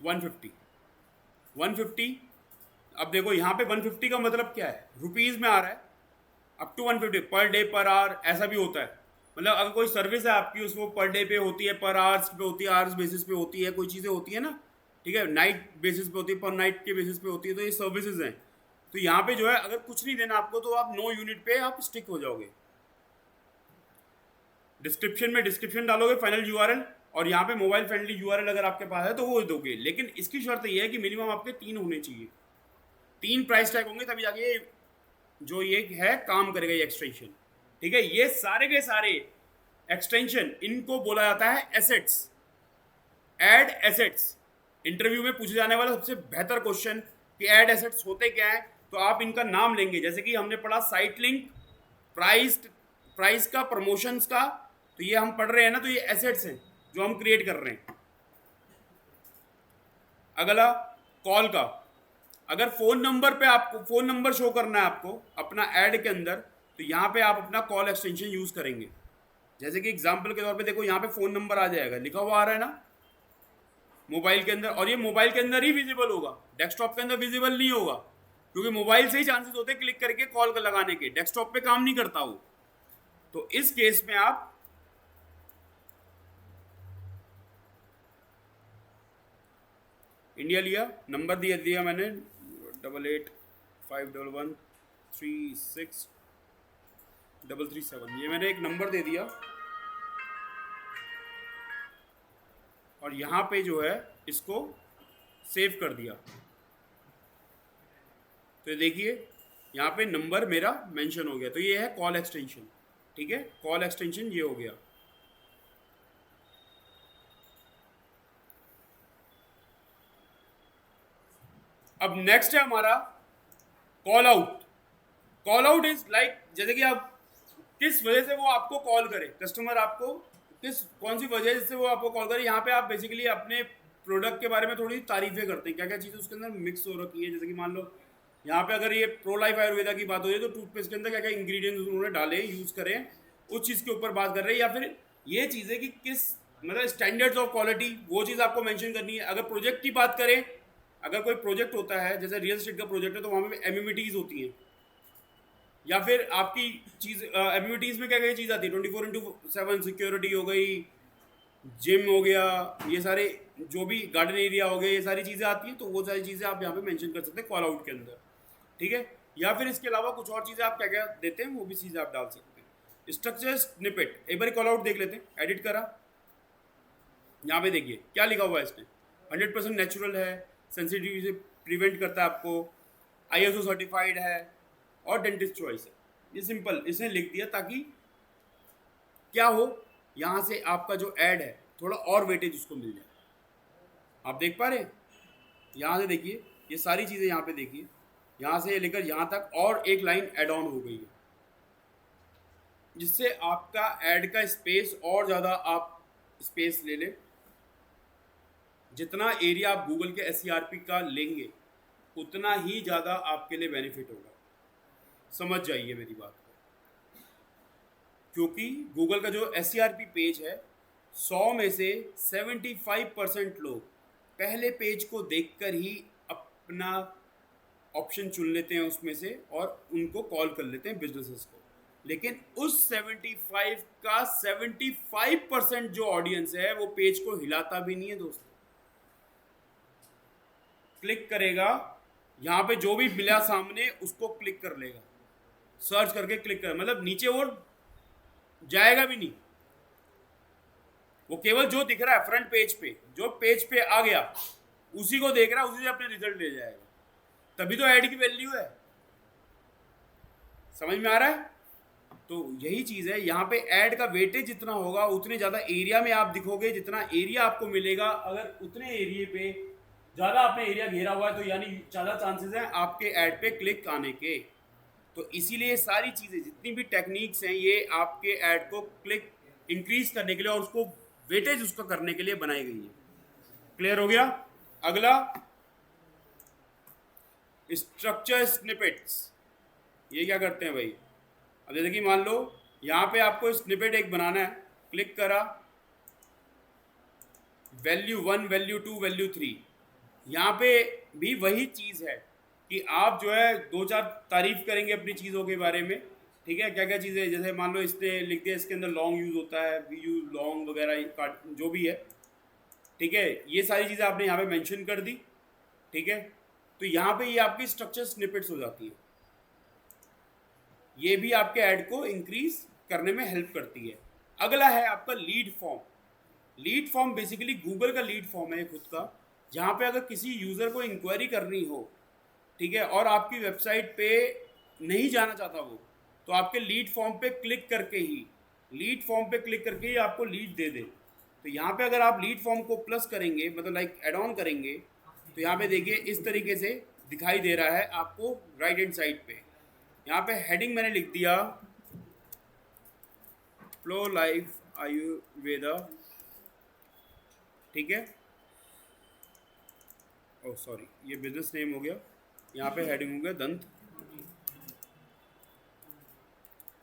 One fifty. अब देखो यहाँ पे 150 का मतलब क्या है, रुपीज में आ रहा है। Up to 150 per day per hour ऐसा भी होता है। मतलब अगर कोई सर्विस है आपकी उसको पर डे पे होती है, पर आवर्स पे होती है, आवर्स बेसिस पे होती है, कोई चीज़ें होती है ना, ठीक है, नाइट बेसिस पे होती है, पर नाइट के बेसिस पे होती है, तो ये सर्विसेज हैं। तो यहाँ पे जो है अगर कुछ नहीं देना आपको तो आप नो यूनिट पे आप स्टिक हो जाओगे। डिस्क्रिप्शन में डिस्क्रिप्शन डालोगे, फाइनल यूआरएल, और यहाँ पे मोबाइल फ्रेंडली यूआरएल अगर आपके पास है तो वो दोगे। लेकिन इसकी शर्त ये है कि मिनिमम आपके 3 होने चाहिए, 3 प्राइस टैग होंगे तभी जाके जो ये है काम करेगा ये एक्सटेंशन। ठीक है, ये सारे के सारे एक्सटेंशन इनको बोला जाता है एसेट्स, ऐड एसेट्स। इंटरव्यू में पूछे जाने वाला सबसे बेहतर क्वेश्चन कि ऐड एसेट्स होते क्या है, तो आप इनका नाम लेंगे। जैसे कि हमने पढ़ा साइट लिंक, प्राइस का, प्रमोशंस का, तो ये हम पढ़ रहे हैं ना, तो ये एसेट्स हैं जो हम क्रिएट कर रहे हैं। अगला कॉल का, अगर फ़ोन नंबर पे आपको फ़ोन नंबर शो करना है आपको अपना ऐड के अंदर, तो यहाँ पे आप अपना कॉल एक्सटेंशन यूज़ करेंगे। जैसे कि एग्जांपल के तौर पे देखो यहाँ पे फ़ोन नंबर आ जाएगा, लिखा हुआ आ रहा है ना मोबाइल के अंदर, और ये मोबाइल के अंदर ही विजिबल होगा, डेस्कटॉप के अंदर विजिबल नहीं होगा, क्योंकि मोबाइल से ही चांसेस होते हैं क्लिक करके कॉल लगाने के, डेस्कटॉप पे काम नहीं करता वो। तो इस केस में आप इंडिया लिया, नंबर दिया मैंने 8851363337, ये मैंने एक नंबर दे दिया, और यहाँ पे जो है इसको सेव कर दिया। तो देखिए यहाँ पे नंबर मेरा मेंशन हो गया, तो ये है कॉल एक्सटेंशन। ठीक है, कॉल एक्सटेंशन ये हो गया। अब नेक्स्ट है हमारा call out. Call out is like, जैसे कि आप किस वजह से वो आपको कॉल करे, कस्टमर आपको कौन सी वजह से वो आपको कॉल करे। यहाँ पे आप बेसिकली अपने प्रोडक्ट के बारे में थोड़ी तारीफें करते हैं, क्या क्या चीज़ें उसके अंदर मिक्स हो रखी है। जैसे कि मान लो यहाँ पे अगर ये प्रो लाइफ आयुर्वेदा की बात हो रही है, तो टूथपेस्ट के अंदर क्या क्या इंग्रेडिएंट्स उन्होंने डाले, यूज़ करें, उस चीज़ के ऊपर बात कर रहे हैं। या फिर ये चीज़ें कि किस मतलब स्टैंडर्ड्स ऑफ क्वालिटी, वो चीज़ आपको मेंशन करनी है। अगर प्रोजेक्ट की बात करें, अगर कोई प्रोजेक्ट होता है जैसे रियल एस्टेट का प्रोजेक्ट है, तो वहाँ पे एमिमिटीज़ होती हैं, या फिर आपकी चीज़ एमिमिटीज़ में क्या क्या चीज़ आती है, 24/7 सिक्योरिटी हो गई, जिम हो गया, ये सारे जो भी गार्डन एरिया हो गया, ये सारी चीज़ें आती हैं। तो वो सारी चीज़ें आप यहाँ पे मेंशन कर सकते हैं कॉल आउट के अंदर। ठीक है, या फिर इसके अलावा कुछ और चीज़ें आप क्या क्या देते हैं वो भी चीज़ें आप डाल सकते हैं। स्ट्रक्चर स्निपेट, एक बार कॉल आउट देख लेते हैं, एडिट करा, यहाँ पे देखिए क्या लिखा हुआ है इसमें, 100% नेचुरल है, सेंसिटिविटी से प्रिवेंट करता है आपको, ISO सर्टिफाइड है, और डेंटिस्ट चॉइस है। ये सिंपल इसने लिख दिया ताकि क्या हो, यहाँ से आपका जो ऐड है थोड़ा और वेटेज उसको मिल जाए। आप देख पा रहे हैं, यहाँ से देखिए ये सारी चीज़ें, यहाँ पे देखिए, यहाँ से लेकर यहाँ तक और एक लाइन एड ऑन हो गई है, जिससे आपका ऐड का स्पेस और ज़्यादा आप स्पेस ले लें। जितना एरिया आप गूगल के SERP का लेंगे उतना ही ज़्यादा आपके लिए बेनिफिट होगा। समझ जाइए मेरी बात को, क्योंकि गूगल का जो SERP पेज है, 100 में से 75% लोग पहले पेज को देखकर ही अपना ऑप्शन चुन लेते हैं उसमें से, और उनको कॉल कर लेते हैं बिजनेसेस को। लेकिन उस 75 का 75% जो ऑडियंस है वो पेज को हिलाता भी नहीं है दोस्तों। क्लिक करेगा, यहाँ पे जो भी मिला सामने उसको क्लिक कर लेगा, सर्च करके क्लिक कर, मतलब नीचे वो जाएगा भी नहीं, वो केवल जो दिख रहा है फ्रंट पेज पे, जो पेज पे आ गया उसी को देख रहा है, उसी से अपने रिजल्ट ले जाएगा। तभी तो ऐड की वैल्यू है। समझ में आ रहा है? तो यही चीज़ है, यहाँ पे ऐड का वेटेज जितना होगा उतने ज़्यादा एरिया में आप दिखोगे, जितना एरिया आपको मिलेगा, अगर उतने एरिया पे ज़्यादा आपने एरिया घेरा हुआ है तो यानी ज़्यादा चांसेस हैं आपके ऐड पे क्लिक आने के। तो इसीलिए सारी चीज़ें जितनी भी टेक्निक्स हैं ये आपके ऐड को क्लिक इंक्रीज करने के लिए और उसको वेटेज उसका करने के लिए बनाई गई है। क्लियर हो गया? अगला स्ट्रक्चर स्निपेट्स। ये क्या करते हैं भाई? अब जैसे कि मान लो यहाँ पे आपको स्निपेट एक बनाना है, क्लिक करा, वैल्यू 1, वैल्यू 2, वैल्यू 3। यहाँ पे भी वही चीज़ है कि आप जो है दो चार तारीफ करेंगे अपनी चीज़ों के बारे में, ठीक है, क्या क्या चीज़ें, जैसे मान लो इसने लिख दिया इसके अंदर लॉन्ग यूज़ होता है, वी यूज लॉन्ग वगैरह जो भी है, ठीक है, ये सारी चीज़ें आपने यहाँ पे मेंशन कर दी, ठीक है। तो यहाँ पे ये आपकी स्ट्रक्चर स्निपेट्स हो जाती है। ये भी आपके ऐड को इंक्रीज करने में हेल्प करती है। अगला है आपका lead form. Lead form basically Google का लीड फॉर्म है खुद का, जहाँ पे अगर किसी यूज़र को इंक्वायरी करनी हो, ठीक है, और आपकी वेबसाइट पे नहीं जाना चाहता वो, तो आपके लीड फॉर्म पे क्लिक करके ही आपको लीड दे दे। तो यहाँ पे अगर आप लीड फॉर्म को प्लस करेंगे, मतलब लाइक एड ऑन करेंगे, तो यहाँ पे देखिए इस तरीके से दिखाई दे रहा है आपको राइट हैंड साइड पे। यहाँ पे हेडिंग मैंने लिख दिया फ्लो लाइफ आयुर्वेदा, ठीक है, ओह सॉरी ये बिजनेस नेम हो गया। यहाँ पे हेडिंग हो गया दंत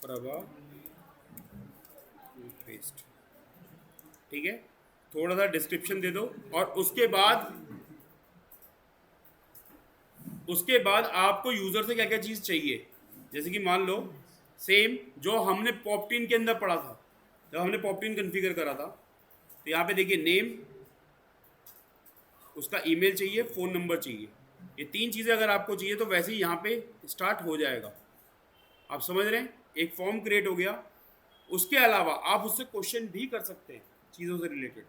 प्रभा पेस्ट, ठीक है। थोड़ा सा डिस्क्रिप्शन दे दो और उसके बाद आपको यूज़र से क्या क्या चीज़ चाहिए। जैसे कि मान लो सेम जो हमने पॉपटीन के अंदर पढ़ा था, जब हमने पॉपटीन कॉन्फ़िगर करा था, तो यहाँ पे देखिए नेम, उसका ईमेल चाहिए, फ़ोन नंबर चाहिए। ये तीन चीज़ें अगर आपको चाहिए तो वैसे ही यहाँ पे स्टार्ट हो जाएगा। आप समझ रहे हैं? एक फॉर्म क्रिएट हो गया। उसके अलावा आप उससे क्वेश्चन भी कर सकते हैं चीज़ों से रिलेटेड,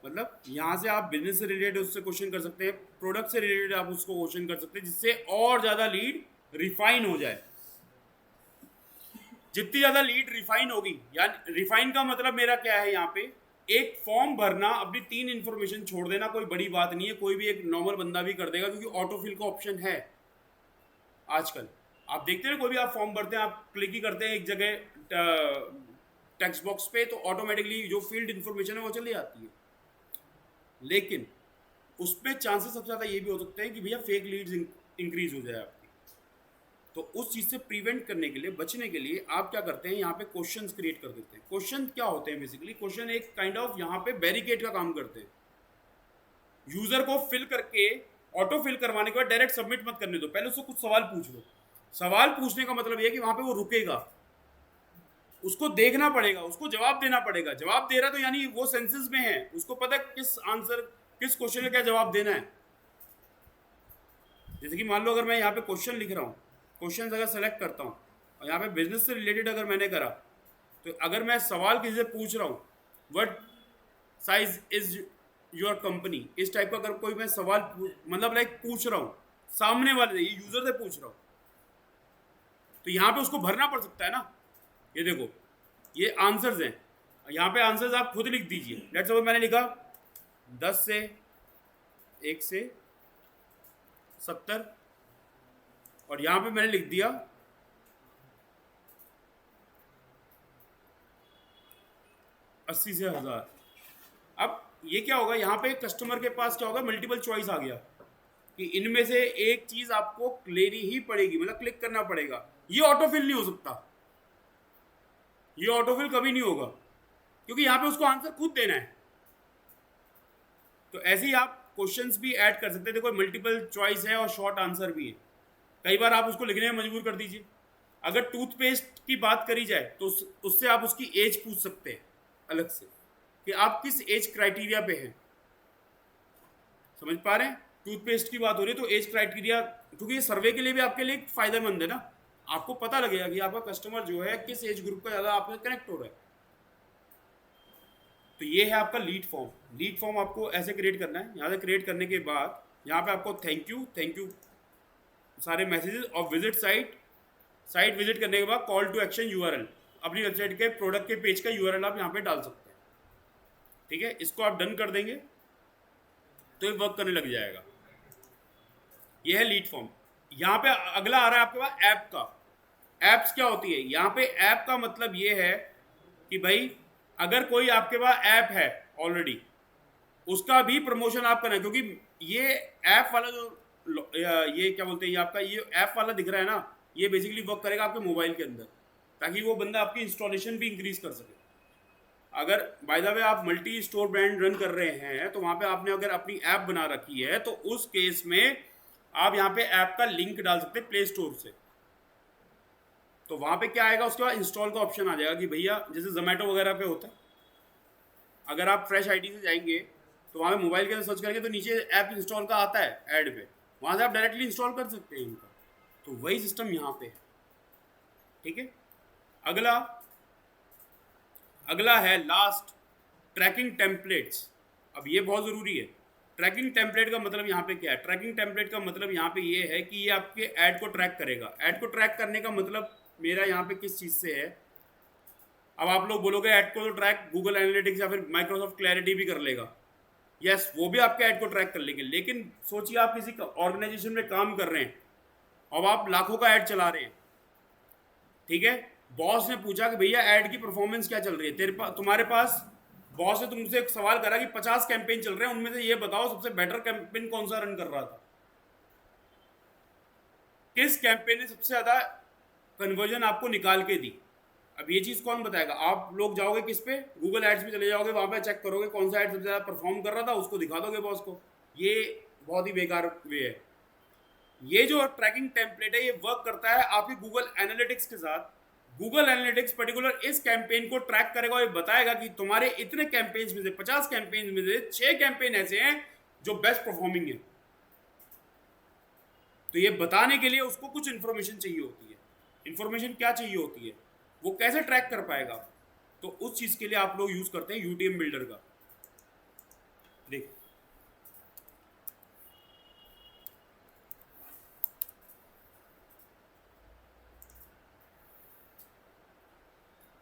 मतलब यहाँ से आप बिजनेस से रिलेटेड उससे क्वेश्चन कर सकते हैं, प्रोडक्ट से रिलेटेड आप उसको क्वेश्चन कर सकते हैं, जिससे और ज़्यादा लीड रिफाइन हो जाए। जितनी ज़्यादा लीड रिफाइन होगी, यानी रिफाइन का मतलब मेरा क्या है, यहाँ पे एक फॉर्म भरना, अपनी 3 इन्फॉर्मेशन छोड़ देना कोई बड़ी बात नहीं है, कोई भी एक नॉर्मल बंदा भी कर देगा, क्योंकि ऑटोफिल का ऑप्शन है आजकल। आप देखते हैं कोई भी आप फॉर्म भरते हैं, आप क्लिक ही करते हैं एक जगह टेक्स्ट बॉक्स पे, तो ऑटोमेटिकली जो फील्ड इन्फॉर्मेशन है वो चली जाती है। लेकिन उसमें चांसेस सबसे ज़्यादा ये भी हो सकते हैं कि भैया फेक लीड्स इंक्रीज हो जाए आपकी। तो उस चीज़ से प्रिवेंट करने के लिए, बचने के लिए आप क्या करते हैं, यहाँ पे क्वेश्चंस क्रिएट कर देते हैं। क्वेश्चन क्या होते हैं बेसिकली? क्वेश्चन एक काइंड ऑफ यहाँ पे बैरिकेड का काम करते हैं। यूज़र को फिल करके ऑटो फिल करवाने के बाद डायरेक्ट सबमिट मत करने दो, पहले उसको कुछ सवाल पूछ लो। सवाल पूछने का मतलब ये है कि वहाँ पे वो रुकेगा, उसको देखना पड़ेगा, उसको जवाब देना पड़ेगा। जवाब दे रहा तो यानी वो सेंसेस में है, उसको पता है किस क्वेश्चन का क्या जवाब देना है। जैसे कि मान लो अगर मैं यहाँ पे क्वेश्चन लिख रहा हूँ, क्वेश्चन अगर सेलेक्ट करता हूँ और यहाँ पे बिजनेस से रिलेटेड अगर मैंने करा, तो अगर मैं सवाल किसी से पूछ रहा हूँ, what size is your company, इस टाइप का अगर कोई मैं सवाल मतलब लाइक पूछ रहा हूँ सामने वाले से, ये यूज़र से पूछ रहा हूँ, तो यहाँ पे उसको भरना पड़ सकता है ना। ये देखो ये आंसर्स हैं, यहाँ पे आंसर्स आप खुद लिख दीजिए। लेट्स सपोज मैंने लिखा 10 से 1 से 70 और यहाँ पे मैंने लिख दिया 80 से 1000। अब ये क्या होगा, यहाँ पे कस्टमर के पास क्या होगा, मल्टीपल चॉइस आ गया कि इनमें से एक चीज़ आपको लेनी ही पड़ेगी, मतलब क्लिक करना पड़ेगा। ये ऑटोफिल नहीं हो सकता, ये ऑटोफिल कभी नहीं होगा, क्योंकि यहाँ पे उसको आंसर खुद देना है। तो ऐसे ही आप क्वेश्चंस भी ऐड कर सकते हैं। देखो मल्टीपल चॉइस है और शॉर्ट आंसर भी है, कई बार आप उसको लिखने में मजबूर कर दीजिए। अगर टूथपेस्ट की बात करी जाए तो उससे आप उसकी एज पूछ सकते हैं अलग से कि आप किस एज क्राइटेरिया पे हैं। समझ पा रहे हैं? टूथपेस्ट की बात हो रही है तो एज क्राइटेरिया, क्योंकि ये सर्वे के लिए भी आपके लिए फायदेमंद है ना, आपको पता लगेगा कि आपका कस्टमर जो है किस एज ग्रुप का ज़्यादा आपसे कनेक्ट हो रहा है। तो ये है आपका लीड फॉर्म। लीड फॉर्म आपको ऐसे क्रिएट करना है। यहाँ से क्रिएट करने के बाद यहाँ पे आपको थैंक यू सारे मैसेजेस और विजिट साइट साइट विजिट करने के बाद कॉल टू एक्शन यूआरएल, अपनी वेबसाइट के प्रोडक्ट के पेज का यूआरएल आप यहाँ पे डाल सकते हैं। ठीक है, इसको आप डन कर देंगे तो ये वर्क करने लग जाएगा। ये है लीड फॉर्म। यहाँ पे अगला आ रहा है आपके पास ऐप का। एप्स क्या होती है? यहाँ पे ऐप का मतलब ये है कि भाई अगर कोई आपके पास ऐप है ऑलरेडी, उसका भी प्रमोशन आप करना है, क्योंकि ये ऐप वाला जो ये क्या बोलते हैं, ये आपका ये ऐप वाला दिख रहा है ना, ये बेसिकली वर्क करेगा आपके मोबाइल के अंदर, ताकि वो बंदा आपकी इंस्टॉलेशन भी इंक्रीज कर सके। अगर बाय द वे आप मल्टी स्टोर ब्रांड रन कर रहे हैं तो वहाँ पे आपने अगर अपनी ऐप बना रखी है तो उस केस में आप यहाँ पे ऐप का लिंक डाल सकते हैं प्ले स्टोर से। तो वहाँ पे क्या आएगा, उसके बाद इंस्टॉल का ऑप्शन आ जाएगा कि भैया जैसे जोमेटो वगैरह पे होता है, अगर आप फ्रेश आईडी से जाएंगे तो वहाँ पे मोबाइल के अंदर सर्च करेंगे तो नीचे ऐप इंस्टॉल का आता है ऐड पे, वहाँ से आप डायरेक्टली इंस्टॉल कर सकते हैं इनका। तो वही सिस्टम यहाँ पे है। ठीक है, अगला अगला है लास्ट, ट्रैकिंग टेम्पलेट्स। अब ये बहुत ज़रूरी है। ट्रैकिंग टेम्पलेट का मतलब यहाँ पे क्या है? ट्रैकिंग टेम्पलेट का मतलब यहाँ पे ये है कि ये आपके ऐड को ट्रैक करेगा। ऐड को ट्रैक करने का मतलब मेरा यहाँ पे किस चीज़ से है? अब आप लोग बोलोगे ऐड को तो ट्रैक गूगल एनालिटिक्स या फिर माइक्रोसॉफ्ट क्लैरिटी भी कर लेगा। यस, वो भी आपके ऐड को ट्रैक कर लेंगे, लेकिन सोचिए आप किसी ऑर्गेनाइजेशन में काम कर रहे हैं और आप लाखों का ऐड चला रहे हैं। ठीक है, बॉस ने पूछा कि भैया ऐड की परफॉर्मेंस क्या चल रही है तेरे पास, तुम्हारे पास। बॉस ने तुमसे एक सवाल करा कि 50 कैंपेन चल रहे हैं, उनमें से ये बताओ सबसे बेटर कैंपेन कौन सा रन कर रहा था, किस कैंपेन ने सबसे ज़्यादा कन्वर्जन आपको निकाल के दी। अब ये चीज़ कौन बताएगा? आप लोग जाओगे किस पे, गूगल एड्स पे चले जाओगे, वहाँ पे चेक करोगे कौन सा ऐड सबसे ज़्यादा परफॉर्म कर रहा था, उसको दिखा दोगे बॉस को। ये बहुत ही बेकार वे है। ये जो ट्रैकिंग टेम्पलेट है ये वर्क करता है आपकी गूगल एनालिटिक्स के साथ। गूगल एनालिटिक्स पर्टिकुलर इस कैंपेन को ट्रैक करेगा और ये बताएगा कि तुम्हारे इतने कैंपेन्स में से 50 कैंपेन्स में से 6 कैंपेन ऐसे हैं जो बेस्ट परफॉर्मिंग है। तो ये बताने के लिए उसको कुछ इन्फॉर्मेशन चाहिए होती है। इन्फॉर्मेशन क्या चाहिए होती है, वो कैसे ट्रैक कर पाएगा? तो उस चीज़ के लिए आप लोग यूज़ करते हैं यूटीएम बिल्डर का। देख,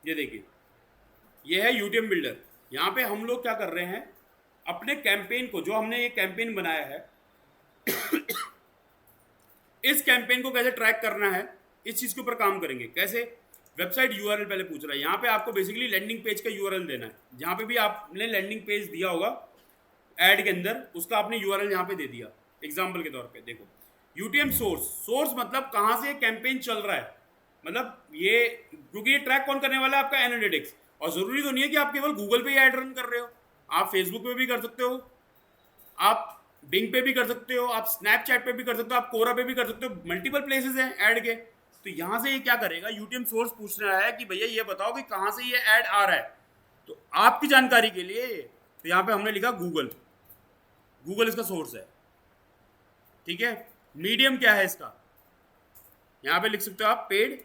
ये देखिए, ये है यूटीएम बिल्डर। यहाँ पे हम लोग क्या कर रहे हैं, अपने कैंपेन को, जो हमने ये कैंपेन बनाया है इस कैंपेन को कैसे ट्रैक करना है, इस चीज़ के ऊपर काम करेंगे। कैसे? वेबसाइट यूआरएल पहले पूछ रहा है। यहाँ पे आपको बेसिकली लैंडिंग पेज का यूआरएल देना है। जहाँ पे भी आपने लैंडिंग पेज दिया होगा ऐड के अंदर, उसका आपने यूआरएल यहाँ पे दे दिया। एग्जाम्पल के तौर पे देखो, यूटीएम सोर्स। सोर्स मतलब कहाँ से कैंपेन चल रहा है, मतलब ये, क्योंकि ये ट्रैक कौन करने वाला है? आपका एनालिटिक्स। और ज़रूरी तो नहीं है कि आप केवल गूगल पे ही ऐड रन कर रहे हो, आप फेसबुक पे भी कर सकते हो, आप बिंग पे भी कर सकते हो, आप स्नैपचैट पे भी कर सकते हो, आप कोरा पे भी कर सकते हो। मल्टीपल प्लेसेस हैं ऐड के। तो यहाँ से ये क्या करेगा, यूटीएम सोर्स पूछ रहा है कि भैया ये बताओ कि कहाँ से ये ऐड आ रहा है। तो आपकी जानकारी के लिए तो यहाँ पे हमने लिखा गूगल। गूगल इसका सोर्स है। ठीक है, मीडियम क्या है इसका, यहाँ पे लिख सकते हो आप पेड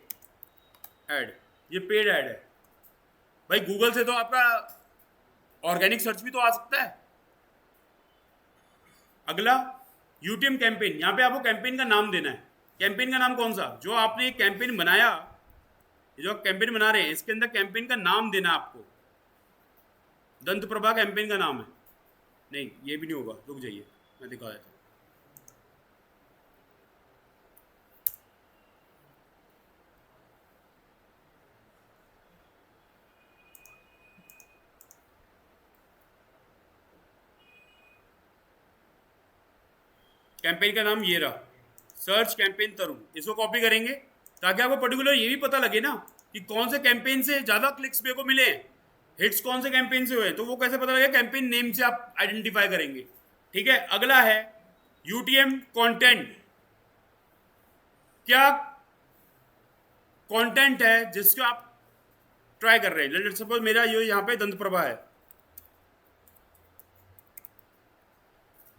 ऐड। ये पेड ऐड है भाई। गूगल से तो आपका ऑर्गेनिक सर्च भी तो आ सकता है। अगला यूटीएम कैंपेन। यहाँ पे आपको कैंपेन का नाम देना है। कैंपेन का नाम कौन सा? जो आपने कैंपेन बनाया, जो आप कैंपेन बना रहे हैं इसके अंदर कैंपेन का नाम देना है आपको। दंत प्रभा कैंपेन का नाम है। नहीं, ये भी नहीं होगा, रुक जाइए मैं दिखा देता हूँ। कैंपेन का नाम ये रहा, सर्च कैंपेन तरुण। इसको कॉपी करेंगे ताकि आपको पर्टिकुलर ये भी पता लगे ना कि कौन से कैंपेन से ज़्यादा क्लिक्स मेरे को मिले हैं, हिट्स कौन से कैंपेन से हुए। तो वो कैसे पता लगेगा? कैंपेन नेम से आप आइडेंटिफाई करेंगे। ठीक है, अगला है यूटीएम कंटेंट। क्या कंटेंट है जिसको आप ट्राई कर रहे हैं? लेट्स सपोज मेरा ये यहाँ पे दंत प्रभा है।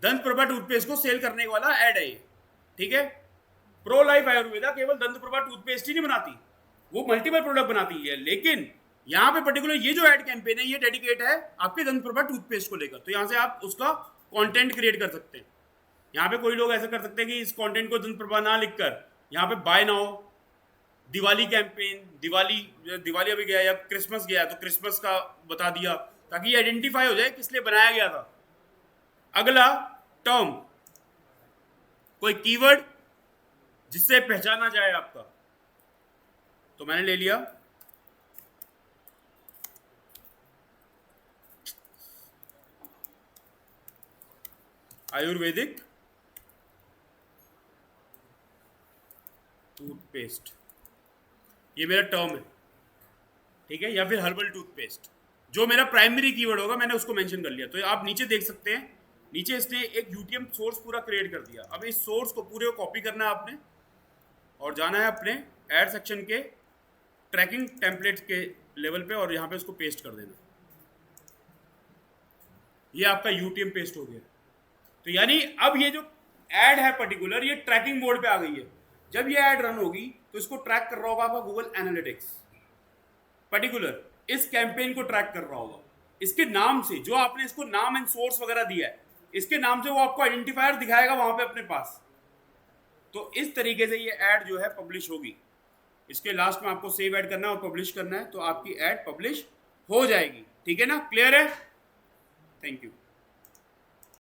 दंत प्रभा टूथपेस्ट को सेल करने वाला ऐड है ये। ठीक है, प्रो लाइफ आयुर्वेदा केवल दंत प्रभा टूथपेस्ट ही नहीं बनाती, वो मल्टीपल प्रोडक्ट बनाती है। लेकिन यहाँ पे पर्टिकुलर ये जो ऐड कैंपेन है ये डेडिकेट है आपके दंत प्रभा टूथपेस्ट को लेकर। तो यहाँ से आप उसका कंटेंट क्रिएट कर सकते हैं। यहाँ पे कोई लोग ऐसा कर सकते हैं कि इस कंटेंट को दंत प्रभा ना लिखकर यहाँ पे buy now, Diwali campaign, Diwali अभी गया या क्रिसमस गया तो क्रिसमस का बता दिया, ताकि ये आइडेंटिफाई हो जाए किस लिए बनाया गया था। अगला टर्म, कोई कीवर्ड जिससे पहचाना जाए आपका, तो मैंने ले लिया आयुर्वेदिक टूथपेस्ट, ये मेरा टर्म है, ठीक है, या फिर हर्बल टूथपेस्ट, जो मेरा प्राइमरी कीवर्ड होगा मैंने उसको मेंशन कर लिया। तो आप नीचे देख सकते हैं, नीचे इसने एक यूटीएम सोर्स पूरा क्रिएट कर दिया। अब इस सोर्स को पूरे को कॉपी करना है आपने और जाना है अपने ऐड सेक्शन के ट्रैकिंग टेम्पलेट के लेवल पे और यहाँ पे उसको पेस्ट कर देना। ये आपका यूटीएम पेस्ट हो गया। तो यानी अब ये जो ऐड है पर्टिकुलर, ये ट्रैकिंग मोड पे आ गई है। जब ये ऐड रन होगी तो इसको ट्रैक कर रहा होगा आपका गूगल एनालिटिक्स, पर्टिकुलर इस कैंपेन को ट्रैक कर रहा होगा। इसके नाम से, जो आपने इसको नाम एंड सोर्स वगैरह दिया है, इसके नाम से वो आपको आइडेंटिफायर दिखाएगा वहां पे अपने पास। तो इस तरीके से ये ऐड जो है पब्लिश होगी। इसके लास्ट में आपको सेव ऐड करना है और पब्लिश करना है, तो आपकी ऐड पब्लिश हो जाएगी। ठीक है ना, क्लियर है? Thank you.